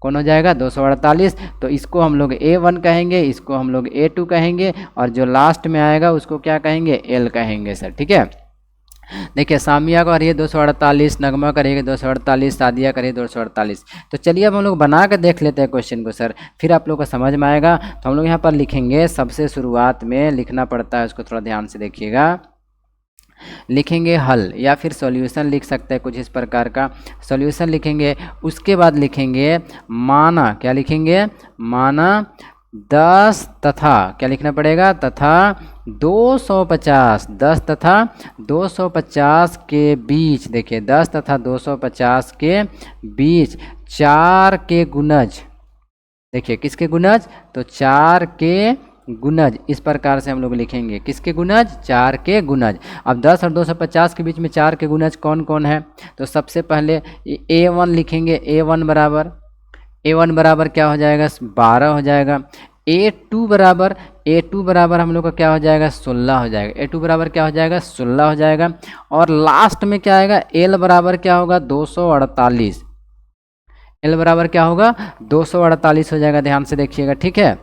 कौन हो जाएगा 248। तो इसको हम लोग A1 कहेंगे, इसको हम लोग A2 कहेंगे, और जो लास्ट में आएगा उसको क्या कहेंगे L कहेंगे सर, ठीक है। देखिए सामिया करिए 248, नगमा करिए 248, सादिया करिए 248। तो चलिए अब हम लोग बना कर देख लेते हैं क्वेश्चन को सर, फिर आप लोग को समझ में आएगा। तो हम लोग यहाँ पर लिखेंगे, सबसे शुरुआत में लिखना पड़ता है, उसको थोड़ा ध्यान से देखिएगा। लिखेंगे हल या फिर सॉल्यूशन लिख सकते हैं, कुछ इस प्रकार का सॉल्यूशन लिखेंगे। उसके बाद लिखेंगे माना, क्या लिखेंगे माना 10 तथा, क्या लिखना पड़ेगा तथा 250, 10 तथा 250 के बीच। देखिए 10 तथा 250 के बीच 4 के गुणज। देखिए किसके गुणज, तो 4 के गुणज, इस प्रकार से हम लोग लिखेंगे। किसके गुणज, 4 के गुणज। अब 10 और 250 के बीच में 4 के गुणज कौन कौन है, तो सबसे पहले A1 लिखेंगे। A1 बराबर क्या हो जाएगा 12 हो जाएगा। A2 बराबर हम लोग का क्या हो जाएगा 16 हो जाएगा। A2 बराबर क्या हो जाएगा 16 हो जाएगा। और लास्ट में क्या आएगा L बराबर क्या होगा 248। L बराबर क्या होगा 248 हो जाएगा, ध्यान से देखिएगा, ठीक है।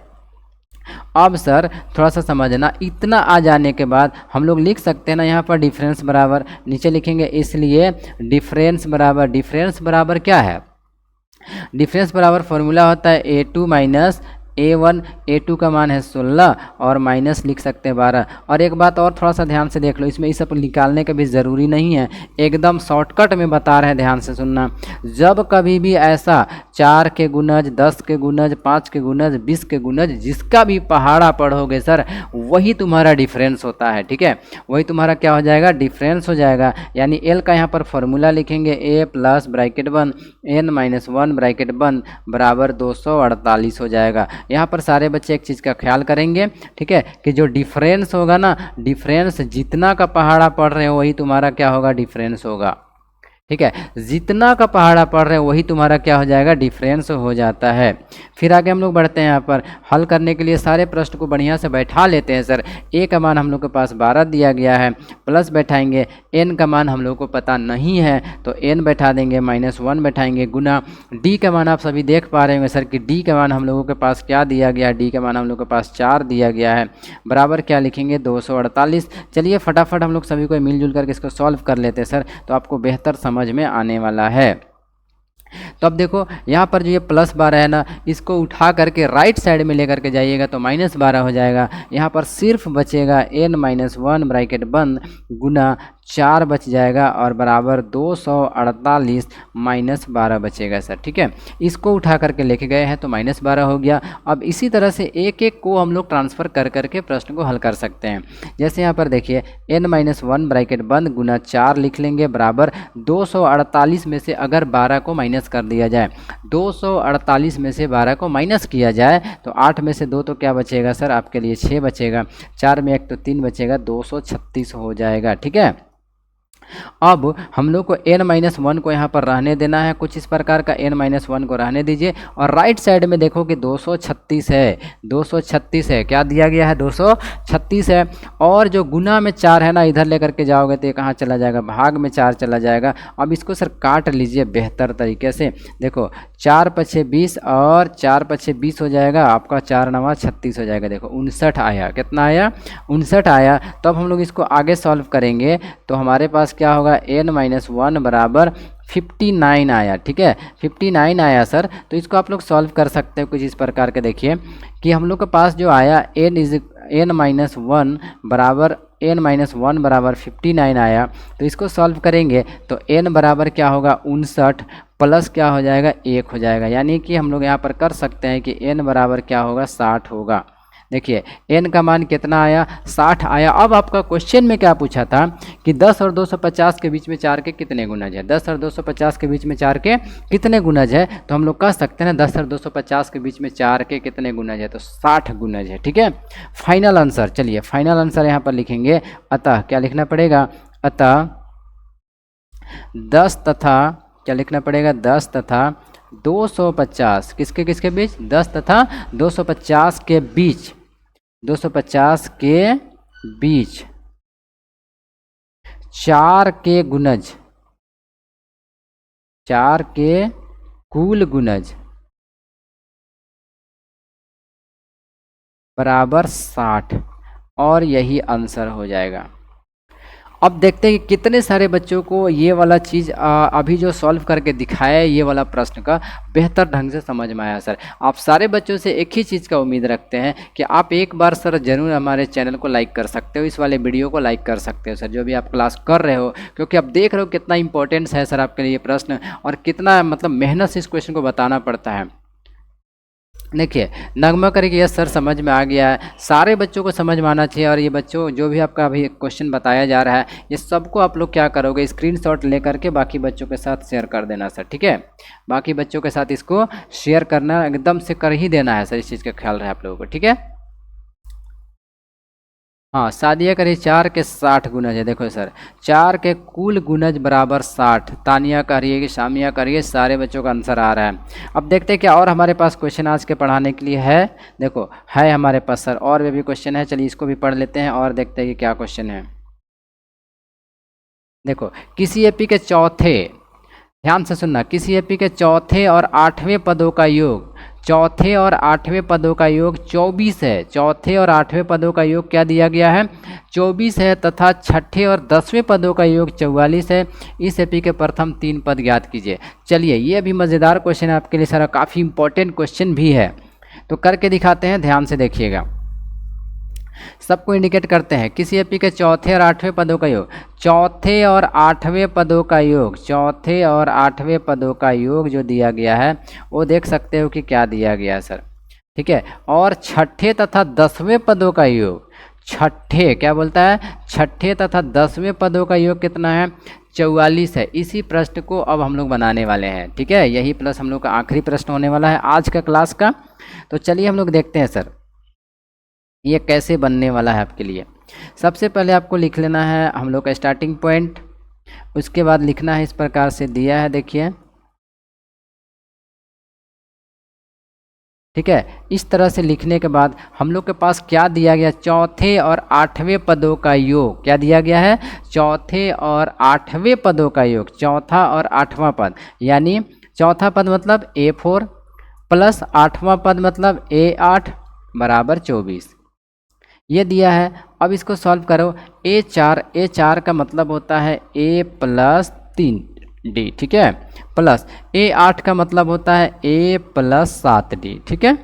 अब सर थोड़ा सा समझना, इतना आ जाने के बाद हम लोग लिख सकते हैं ना यहाँ पर डिफरेंस बराबर, नीचे लिखेंगे इसलिए डिफरेंस बराबर क्या है, डिफरेंस बराबर फॉर्मूला होता है A2 माइनस A1, A2 का मान है 16 और माइनस लिख सकते हैं 12। और एक बात और थोड़ा सा ध्यान से देख लो, इसमें ये सब निकालने का भी ज़रूरी नहीं है, एकदम शॉर्टकट में बता रहे हैं, ध्यान से सुनना। जब कभी भी ऐसा 4 के गुणज, 10 के गुणज, 5 के गुणज, 20 के गुणज, जिसका भी पहाड़ा पढ़ोगे सर वही तुम्हारा डिफरेंस होता है, ठीक है, वही तुम्हारा क्या हो जाएगा, डिफरेंस हो जाएगा। यानी एल का यहाँ पर फॉर्मूला लिखेंगे A प्लस ब्रैकेट बंद N माइनस 1 ब्रैकेट बंद बराबर 248 हो जाएगा। यहाँ पर सारे बच्चे एक चीज़ का ख्याल करेंगे, ठीक है, कि जो डिफरेंस होगा ना, डिफरेंस जितना का पहाड़ा पढ़ रहे हो वही तुम्हारा क्या होगा, डिफरेंस होगा, ठीक है, जितना का पहाड़ा पढ़ रहे हो वही तुम्हारा क्या हो जाएगा, डिफरेंस हो जाता है। फिर आगे हम लोग बढ़ते हैं, यहाँ पर हल करने के लिए सारे प्रश्न को बढ़िया से बैठा लेते हैं। सर ए का मान हम लोग के पास 12 दिया गया है, प्लस बैठाएंगे, एन का मान हम लोग को पता नहीं है तो एन बैठा देंगे, -1 बैठाएंगे, गुना डी का मान आप सभी देख पा रहे होंगे सर कि डी का मान हम लोगों के पास क्या दिया गया है, डी का मान हम लोग के पास 4 दिया गया है, बराबर क्या लिखेंगे, 248। चलिए फटाफट हम लोग सभी को मिलजुल करके इसको सॉल्व कर लेते हैं सर, तो आपको बेहतर समझ में आने वाला है। तो अब देखो यहाँ पर जो ये +12 है ना, इसको उठा करके राइट साइड में लेकर के जाइएगा तो -12 हो जाएगा। यहाँ पर सिर्फ बचेगा N-1 ब्रैकेट बंद गुना 4 बच जाएगा और बराबर 248 -12 बचेगा सर, ठीक है। इसको उठा करके लेके गए हैं तो -12 हो गया। अब इसी तरह से एक एक को हम लोग ट्रांसफ़र कर करके प्रश्न को हल कर सकते हैं। जैसे यहाँ पर देखिए N-1 ब्रैकेट बंद गुना 4 लिख लेंगे बराबर 248 में से अगर 12 को माइनस कर दिया जाए, 248 में से 12 को माइनस किया जाए तो 8 में से 2 तो क्या बचेगा सर, आपके लिए 6 बचेगा, 4 में 1 तो 3 बचेगा, 236 हो जाएगा, ठीक है। अब हम लोग को N-1 को यहाँ पर रहने देना है, कुछ इस प्रकार का N-1 को रहने दीजिए और राइट साइड में देखो कि 236 है, 236 है, क्या दिया गया है, 236 है। और जो गुना में 4 है ना, इधर लेकर के जाओगे तो ये कहाँ चला जाएगा, भाग में 4 चला जाएगा। अब इसको सर काट लीजिए बेहतर तरीके से, देखो 4 पछे 20 और 4 पछे 20 हो जाएगा, आपका 4 9 36 हो जाएगा। देखो 59 आया, कितना आया, 59 आया। तब हम लोग इसको आगे सॉल्व करेंगे तो हमारे पास क्या होगा, N-1 बराबर 59 आया, ठीक है, 59 आया सर। तो इसको आप लोग सॉल्व कर सकते हैं कुछ इस प्रकार के, देखिए कि हम लोग के पास जो आया N-1 बराबर 59 आया। तो इसको सॉल्व करेंगे तो n बराबर क्या होगा, 59 प्लस क्या हो जाएगा, 1 हो जाएगा। यानी कि हम लोग यहाँ पर कर सकते हैं कि n बराबर क्या होगा, 60 होगा। देखिए n का मान कितना आया, 60 आया। अब आपका क्वेश्चन में क्या पूछा था कि 10 और 250 के बीच में 4 के कितने गुणज है, 10 और 250 के बीच में 4 के कितने गुणज है। तो हम लोग कह सकते हैं ना 10 और 250 के बीच में 4 के कितने गुणज है, तो 60 गुणज है, ठीक है। फाइनल आंसर, चलिए फाइनल आंसर यहाँ पर लिखेंगे, अतः क्या लिखना पड़ेगा, अतः 10 तथा क्या लिखना पड़ेगा, 10 तथा 250 किसके किसके बीच, 10 तथा 250 के बीच, 250 के बीच 4 के गुणज, 4 के कुल गुणज बराबर 60 और यही आंसर हो जाएगा। अब देखते हैं कि कितने सारे बच्चों को ये वाला चीज़ अभी जो सॉल्व करके दिखाया है, ये वाला प्रश्न का बेहतर ढंग से समझ में आया। सर आप सारे बच्चों से एक ही चीज़ का उम्मीद रखते हैं कि आप एक बार सर ज़रूर हमारे चैनल को लाइक कर सकते हो, इस वाले वीडियो को लाइक कर सकते हो सर, जो भी आप क्लास कर रहे हो, क्योंकि आप देख रहे हो कितना इंपॉर्टेंस है सर आपके लिए प्रश्न, और कितना मतलब मेहनत से इस क्वेश्चन को बताना पड़ता है। देखिए नगमा करें यस सर समझ में आ गया है, सारे बच्चों को समझ में आना चाहिए। और ये बच्चों जो भी आपका अभी क्वेश्चन बताया जा रहा है, ये सबको आप लोग क्या करोगे, स्क्रीनशॉट लेकर के बाकी बच्चों के साथ शेयर कर देना सर, ठीक है। बाकी बच्चों के साथ इसको शेयर करना एकदम से कर ही देना है सर, इस चीज़ का ख्याल रहे आप लोगों को, ठीक है। हाँ सादिया करिए 4 के 60 गुणज है, देखो सर 4 के कुल गुणज बराबर 60। तानिया करिए कि शामिया करिए, सारे बच्चों का आंसर आ रहा है। अब देखते हैं क्या और हमारे पास क्वेश्चन आज के पढ़ाने के लिए है। देखो है हमारे पास सर और भी क्वेश्चन है, चलिए इसको भी पढ़ लेते हैं और देखते हैं कि क्या क्वेश्चन है। देखो किसी एपी के चौथे, ध्यान से सुनना, किसी एपी के चौथे और 8वें पदों का योग चौथे और आठवें पदों का योग 24 है। चौथे और आठवें पदों का योग क्या दिया गया है? 24 है। तथा छठे और 10वें पदों का योग 44 है। इस एपी के प्रथम 3 पद ज्ञात कीजिए। चलिए, ये अभी मज़ेदार क्वेश्चन है आपके लिए, सारा काफ़ी इंपॉर्टेंट क्वेश्चन भी है, तो करके दिखाते हैं, ध्यान से देखिएगा। सबको इंडिकेट करते हैं किसी एपी के चौथे और आठवें पदों का योग। चौथे और आठवें पदों का योग, चौथे और आठवें पदों का योग जो दिया गया है वो देख सकते हो कि क्या दिया गया है सर, ठीक है। और छठे तथा 10वें पदों का योग, छठे क्या बोलता है, छठे तथा 10वें पदों का योग कितना है? 44 है। इसी प्रश्न को अब हम लोग बनाने वाले हैं, ठीक है। यही प्लस हम लोग का आखिरी प्रश्न होने वाला है आज का क्लास का। तो चलिए हम लोग देखते हैं सर ये कैसे बनने वाला है आपके लिए। सबसे पहले आपको लिख लेना है हम लोग का स्टार्टिंग पॉइंट, उसके बाद लिखना है इस प्रकार से दिया है, देखिए, ठीक है। इस तरह से लिखने के बाद हम लोग के पास क्या दिया गया? चौथे और आठवें पदों का योग। क्या दिया गया है? चौथे और आठवें पदों का योग, चौथा और आठवां पद, यानी चौथा पद मतलब A4 प्लस आठवां पद मतलब A8 बराबर 24, ये दिया है। अब इसको सॉल्व करो। A4 का मतलब होता है A प्लस 3D, ठीक है, प्लस A8 का मतलब होता है A प्लस 7D, ठीक है,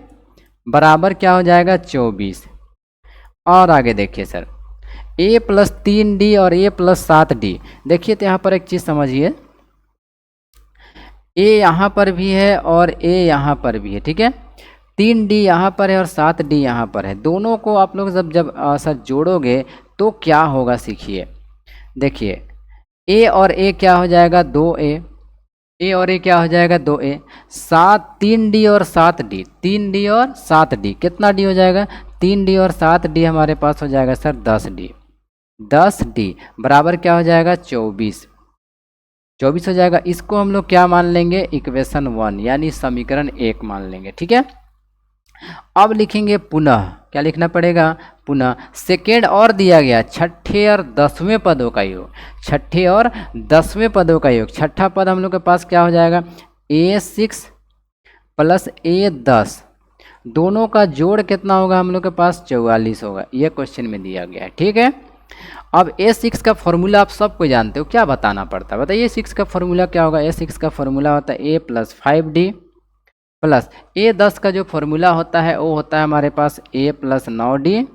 बराबर क्या हो जाएगा? 24। और आगे देखिए सर, A प्लस 3D और A प्लस 7D, देखिए तो यहाँ पर एक चीज़ समझिए, A यहाँ पर भी है और A यहाँ पर भी है, ठीक है। 3D यहाँ पर है और 7D यहाँ पर है। दोनों को आप लोग जब सर जोड़ोगे तो क्या होगा, सीखिए। देखिए A और A क्या हो जाएगा? 2A, A और A क्या हो जाएगा? 2A। 3D और 7D, 3D और 7D, कितना D हो जाएगा? 3D और 7D हमारे पास हो जाएगा सर 10D। 10D बराबर क्या हो जाएगा? 24। 24 हो जाएगा। इसको हम लोग क्या मान लेंगे? इक्वेशन 1 यानी समीकरण 1 मान लेंगे, ठीक है। अब लिखेंगे पुनः, क्या लिखना पड़ेगा? पुनः सेकेंड और दिया गया छठे और 10वें पदों का योग, छठे और 10वें पदों का योग। छठा पद हम लोग के पास क्या हो जाएगा? A6 प्लस A10, दोनों का जोड़ कितना होगा हम लोग के पास? 44 होगा। ये क्वेश्चन में दिया गया है, ठीक है। अब A6 का फॉर्मूला आप सबको जानते हो, क्या बताना पड़ता है? बताइए A6 का फॉर्मूला क्या होगा? A6 का फॉर्मूला होता है A plus 5D plus A10 का जो फॉर्मूला होता है वो होता है हमारे पास A प्लस 9D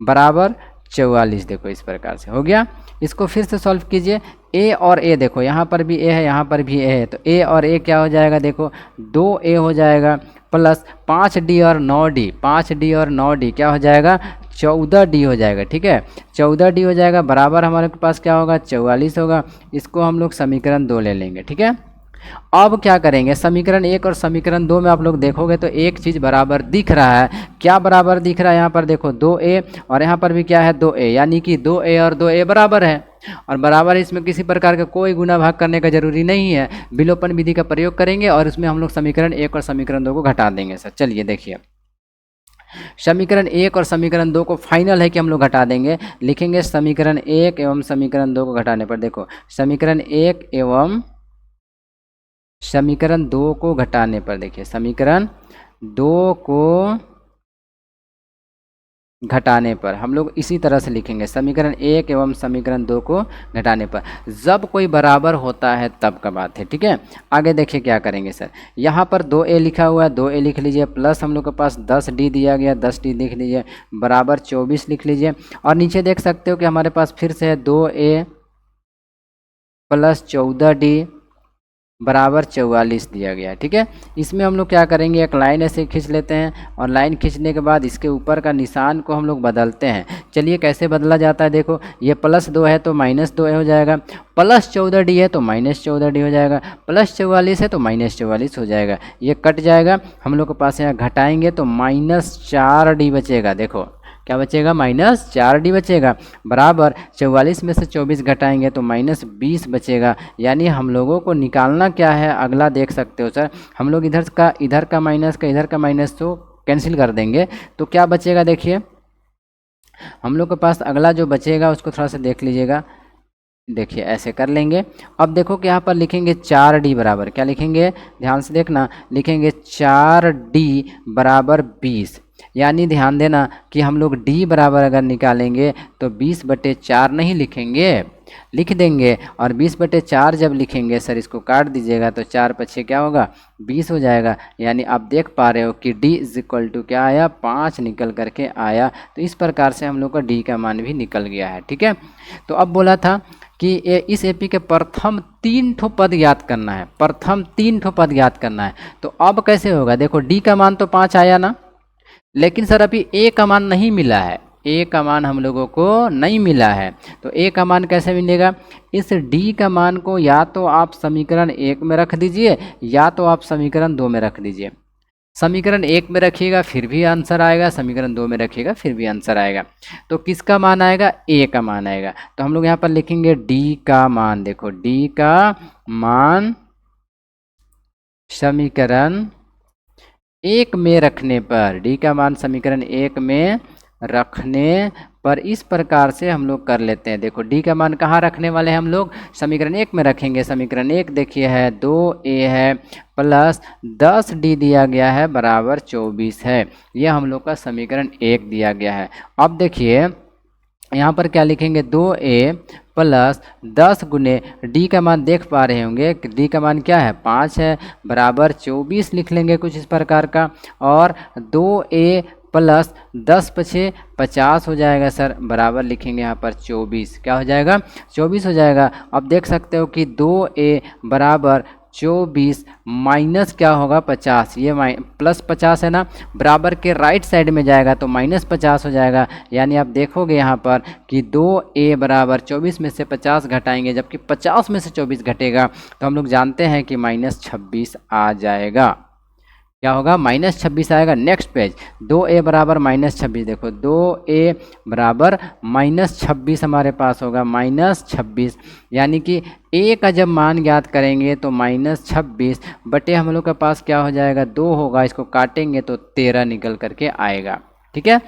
बराबर 44। देखो इस प्रकार से हो गया। इसको फिर से सॉल्व कीजिए। A और A देखो, यहाँ पर भी A है, यहाँ पर भी A है, तो A और A क्या हो जाएगा? देखो 2A हो जाएगा प्लस 5D और 9D, 5D और 9D क्या हो जाएगा? 14D हो जाएगा, ठीक है। 14D हो जाएगा बराबर हमारे पास क्या होगा? 44 होगा। इसको हम लोग समीकरण 2 ले लेंगे, ठीक है। अब क्या करेंगे? समीकरण 1 और समीकरण 2 में आप लोग देखोगे तो एक चीज़ बराबर दिख रहा है। क्या बराबर दिख रहा है? यहाँ पर देखो 2A और यहाँ पर भी क्या है? 2A, यानी कि 2A और 2A बराबर है। और बराबर इसमें किसी प्रकार का कोई गुना भाग करने का जरूरी नहीं है, विलोपन विधि का प्रयोग करेंगे और इसमें हम लोग समीकरण 1 और समीकरण 2 को घटा देंगे सर। चलिए देखिए, समीकरण 1 और समीकरण 2 को फाइनल है कि हम लोग घटा देंगे। लिखेंगे समीकरण 1 एवं समीकरण 2 को घटाने पर, देखो समीकरण 1 एवं समीकरण 2 को घटाने पर, देखिए समीकरण 2 को घटाने पर हम लोग इसी तरह से लिखेंगे, समीकरण 1 एवं समीकरण 2 को घटाने पर। जब कोई बराबर होता है तब का बात है, ठीक है। आगे देखिए क्या करेंगे सर, यहाँ पर 2A लिखा हुआ है, 2A लिख लीजिए, प्लस हम लोग के पास 10D दिया गया, 10D लिख लीजिए, बराबर 24 लिख लीजिए। और नीचे देख सकते हो कि हमारे पास फिर से है 2A प्लस 14D बराबर 44 दिया गया है, ठीक है। इसमें हम लोग क्या करेंगे? एक लाइन ऐसे खींच लेते हैं और लाइन खींचने के बाद इसके ऊपर का निशान को हम लोग बदलते हैं। चलिए कैसे बदला जाता है, देखो ये +2 है तो -2 हो जाएगा, प्लस 14D है तो -14D हो जाएगा, प्लस 44 है तो -44 हो जाएगा। ये कट जाएगा, हम लोग के पास यहाँ घटाएंगे तो -4D बचेगा। देखो क्या बचेगा? -4D बचेगा बराबर 44 में से 24 घटाएंगे तो -20 बचेगा। यानी हम लोगों को निकालना क्या है? अगला देख सकते हो सर, हम लोग इधर का माइनस तो कैंसिल कर देंगे, तो क्या बचेगा? देखिए हम लोग के पास अगला जो बचेगा उसको थोड़ा सा देख लीजिएगा। देखिए ऐसे कर लेंगे। अब देखो कि यहाँ पर लिखेंगे 4D बराबर, क्या लिखेंगे, ध्यान से देखना, लिखेंगे 4D बराबर 20। यानी ध्यान देना कि हम लोग D बराबर अगर निकालेंगे तो 20/4 नहीं लिखेंगे, लिख देंगे। और 20/4 जब लिखेंगे सर इसको काट दीजिएगा तो 4 पछे क्या होगा, 20 हो जाएगा। यानी आप देख पा रहे हो कि D = क्या आया, 5 निकल करके आया। तो इस प्रकार से हम लोग का D का मान भी निकल गया है। ठीक है, तो अब बोला था कि इस एपी के प्रथम 3 ठो पद याद करना है, प्रथम 3 ठो पद याद करना है। तो अब कैसे होगा, देखो D का मान तो 5 आया ना, लेकिन सर अभी A का मान नहीं मिला है, A का मान हम लोगों को नहीं मिला है। तो A का मान कैसे मिलेगा, इस D का मान को या तो आप समीकरण 1 में रख दीजिए या तो आप समीकरण 2 में रख दीजिए। समीकरण 1 में रखिएगा फिर भी आंसर आएगा, समीकरण 2 में रखिएगा फिर भी आंसर आएगा। तो किसका मान आएगा, A का मान आएगा। तो हम लोग यहाँ पर लिखेंगे D का मान, देखो D का मान समीकरण 1 में रखने पर, D का मान समीकरण 1 में रखने पर इस प्रकार से हम लोग कर लेते हैं। देखो D का मान कहाँ रखने वाले हैं हम लोग, समीकरण 1 में रखेंगे। समीकरण 1 देखिए है 2A है प्लस 10D दिया गया है बराबर 24 है। यह हम लोग का समीकरण 1 दिया गया है। अब देखिए यहाँ पर क्या लिखेंगे, 2A प्लस 10 गुने D का मान देख पा रहे होंगे, D का मान क्या है, 5 है, बराबर 24 लिख लेंगे कुछ इस प्रकार का। और 2A प्लस 10 पछे 50 हो जाएगा सर, बराबर लिखेंगे यहाँ पर 24, क्या हो जाएगा, 24 हो जाएगा। अब देख सकते हो कि 2A बराबर 24 माइनस क्या होगा 50, ये प्लस 50 है ना, बराबर के राइट साइड में जाएगा तो -50 हो जाएगा। यानी आप देखोगे यहाँ पर कि 2A बराबर 24 में से 50 घटाएंगे, जबकि 50 में से 24 घटेगा तो हम लोग जानते हैं कि -26 आ जाएगा। क्या होगा, -26 आएगा। नेक्स्ट पेज, 2A बराबर -26, देखो 2A बराबर -26 हमारे पास होगा, -26। यानी कि A का जब मान ज्ञात करेंगे तो -26 बटे हम लोग के पास क्या हो जाएगा, 2 होगा, इसको काटेंगे तो 13 निकल करके आएगा। ठीक है,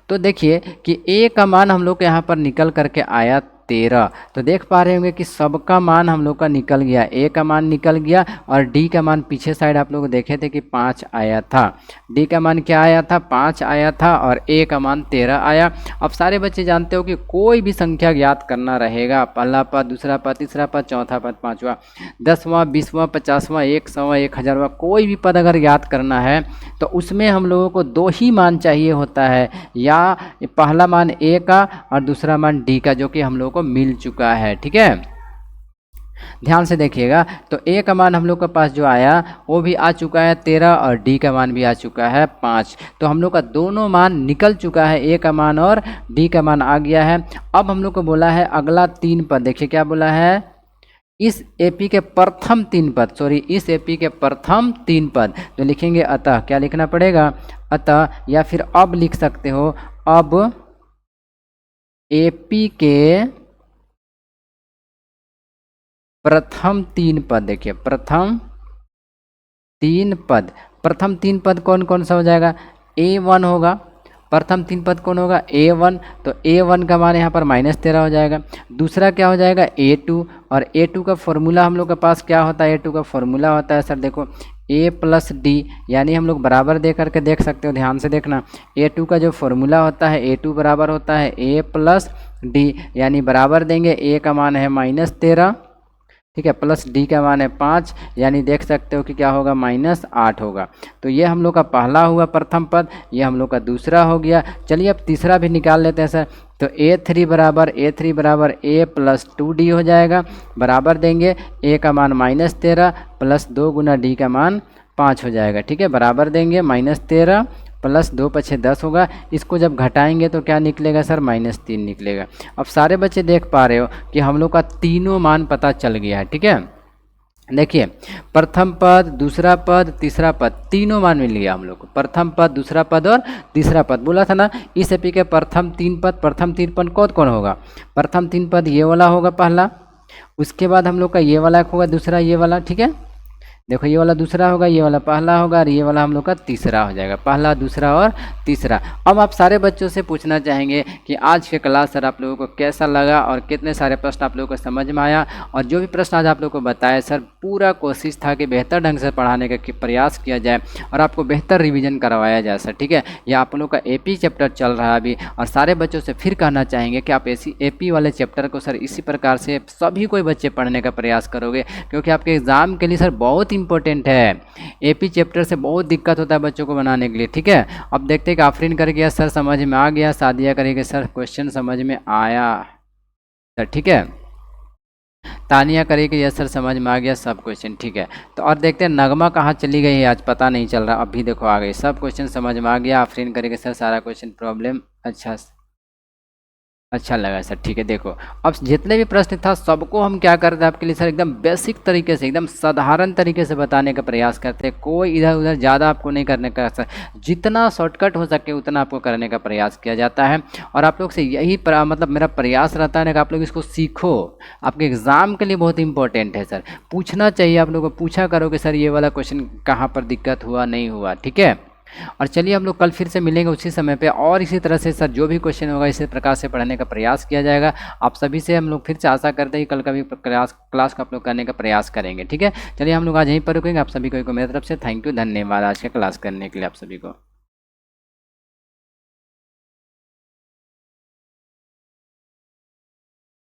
तो देखिए कि A का मान हम लोग के यहाँ पर निकल करके आया 13। तो देख पा रहे होंगे कि सबका मान हम लोग का निकल गया, A का मान निकल गया और D का मान पीछे साइड आप लोग देखे थे कि 5 आया था। D का मान क्या आया था, 5 आया था और A का मान 13 आया। अब सारे बच्चे जानते हो कि कोई भी संख्या ज्ञात करना रहेगा, पहला पद, दूसरा पद, तीसरा पद, चौथा पद, पाँचवा, 10वां, 20वां, 50वां, 100वां, 1000वां, कोई भी पद अगर याद करना है तो उसमें हम लोगों को 2 ही मान चाहिए होता है, या पहला मान A का और दूसरा मान D का, जो कि हम लोगों को मिल चुका है। ठीक है, ध्यान से देखिएगा। तो A का मान हम लोग के पास जो आया वो भी आ चुका है 13 और D का मान भी आ चुका है 5। तो हम लोग का दोनों मान निकल चुका है, A का मान और D का मान आ गया है। अब हम लोग को बोला है अगला 3 पद, देखिए क्या बोला है, इस एपी के प्रथम 3 पद, सॉरी इस एपी के प्रथम 3 पद। तो लिखेंगे अतः, क्या लिखना पड़ेगा, अतः, या फिर अब लिख सकते हो, अब एपी के प्रथम 3 पद। देखिए प्रथम 3 पद, प्रथम 3 पद कौन कौन सा हो जाएगा, A1 होगा, प्रथम 3 पद कौन होगा, A1। तो A1 का मान यहाँ पर -13 हो जाएगा। दूसरा क्या हो जाएगा, A2, और A2 का फॉर्मूला हम लोग के पास क्या होता है, A2 का फॉर्मूला होता है सर देखो A प्लस D, यानी हम लोग बराबर दे करके देख सकते हो, ध्यान से देखना। A2 का जो फॉर्मूला होता है, A2 बराबर होता है A प्लस D, यानी बराबर देंगे, A का मान है -13, ठीक है, प्लस D का मान है 5, यानी देख सकते हो कि क्या होगा, -8 होगा। तो ये हम लोग का पहला हुआ प्रथम पद, ये हम लोग का दूसरा हो गया। चलिए अब तीसरा भी निकाल लेते हैं सर। तो A3 बराबर A प्लस 2D हो जाएगा, बराबर देंगे A का मान -13 प्लस 2 गुना D का मान 5 हो जाएगा। ठीक है, बराबर देंगे -13 प्लस 2 पछे 10 होगा, इसको जब घटाएंगे तो क्या निकलेगा सर, -3 निकलेगा। अब सारे बच्चे देख पा रहे हो कि हम लोग का तीनों मान पता चल गया है। ठीक है, देखिए प्रथम पद, दूसरा पद, तीसरा पद, तीनों मान मिल गया हम लोग को, प्रथम पद, दूसरा पद और तीसरा पद। बोला था ना इस एपी के प्रथम 3 पद, प्रथम 3 पद कौन कौन होगा, प्रथम 3 पद ये वाला होगा पहला, उसके बाद हम लोग का ये वाला होगा दूसरा, ये वाला। ठीक है, देखो ये वाला दूसरा होगा, ये वाला पहला होगा और ये वाला हम लोग का तीसरा हो जाएगा, पहला दूसरा और तीसरा। अब आप सारे बच्चों से पूछना चाहेंगे कि आज के क्लास सर आप लोगों को कैसा लगा और कितने सारे प्रश्न आप लोगों को समझ में आया, और जो भी प्रश्न आज आप लोगों को बताया सर पूरा कोशिश था कि बेहतर ढंग से पढ़ाने का प्रयास किया जाए और आपको बेहतर रिविजन करवाया जाए सर, ठीक है। यह आप लोग का एपी चैप्टर चल रहा है अभी, और सारे बच्चों से फिर कहना चाहेंगे कि आप एपी वाले चैप्टर को सर इसी प्रकार से सभी कोई बच्चे पढ़ने का प्रयास करोगे, क्योंकि आपके एग्ज़ाम के लिए सर बहुत इंपॉर्टेंट है। एपी चैप्टर से बहुत दिक्कत होता है बच्चों को बनाने के लिए, ठीक है। अब देखते हैं कि आफरीन कर गया सर समझ में आ गया, सादिया करेगी सर क्वेश्चन समझ में आया सर, ठीक है। तानिया करेगी यस सर समझ में आ गया सब क्वेश्चन, ठीक है। तो और देखते हैं नगमा कहाँ चली गई है, आज पता नहीं चल रहा, अभी देखो आ गई, सब क्वेश्चन समझ में आ गया। आफरीन करेगी सर सारा क्वेश्चन प्रॉब्लम अच्छा लगा सर, ठीक है। देखो अब जितने भी प्रश्न था सबको हम क्या करते हैं आपके लिए सर एकदम बेसिक तरीके से, एकदम साधारण तरीके से बताने का प्रयास करते हैं, कोई इधर उधर ज़्यादा आपको नहीं करने का सर, जितना शॉर्टकट हो सके उतना आपको करने का प्रयास किया जाता है। और आप लोग से यही मतलब मेरा प्रयास रहता है ना कि आप लोग इसको सीखो, आपके एग्ज़ाम के लिए बहुत इंपॉर्टेंट है सर। पूछना चाहिए, आप लोगों को पूछा करो कि सर ये वाला क्वेश्चन कहाँ पर दिक्कत हुआ नहीं हुआ, ठीक है। और चलिए हम लोग कल फिर से मिलेंगे उसी समय पे, और इसी तरह से सर जो भी क्वेश्चन होगा इसी प्रकार से पढ़ने का प्रयास किया जाएगा। आप सभी से हम लोग फिर से आशा करते हैं कि कल का भी क्लास का आप लोग करने का प्रयास करेंगे, ठीक है। चलिए हम लोग आज यहीं पर रुकेंगे। आप सभी को मेरी तरफ से थैंक यू, धन्यवाद आज का क्लास करने के लिए आप सभी को।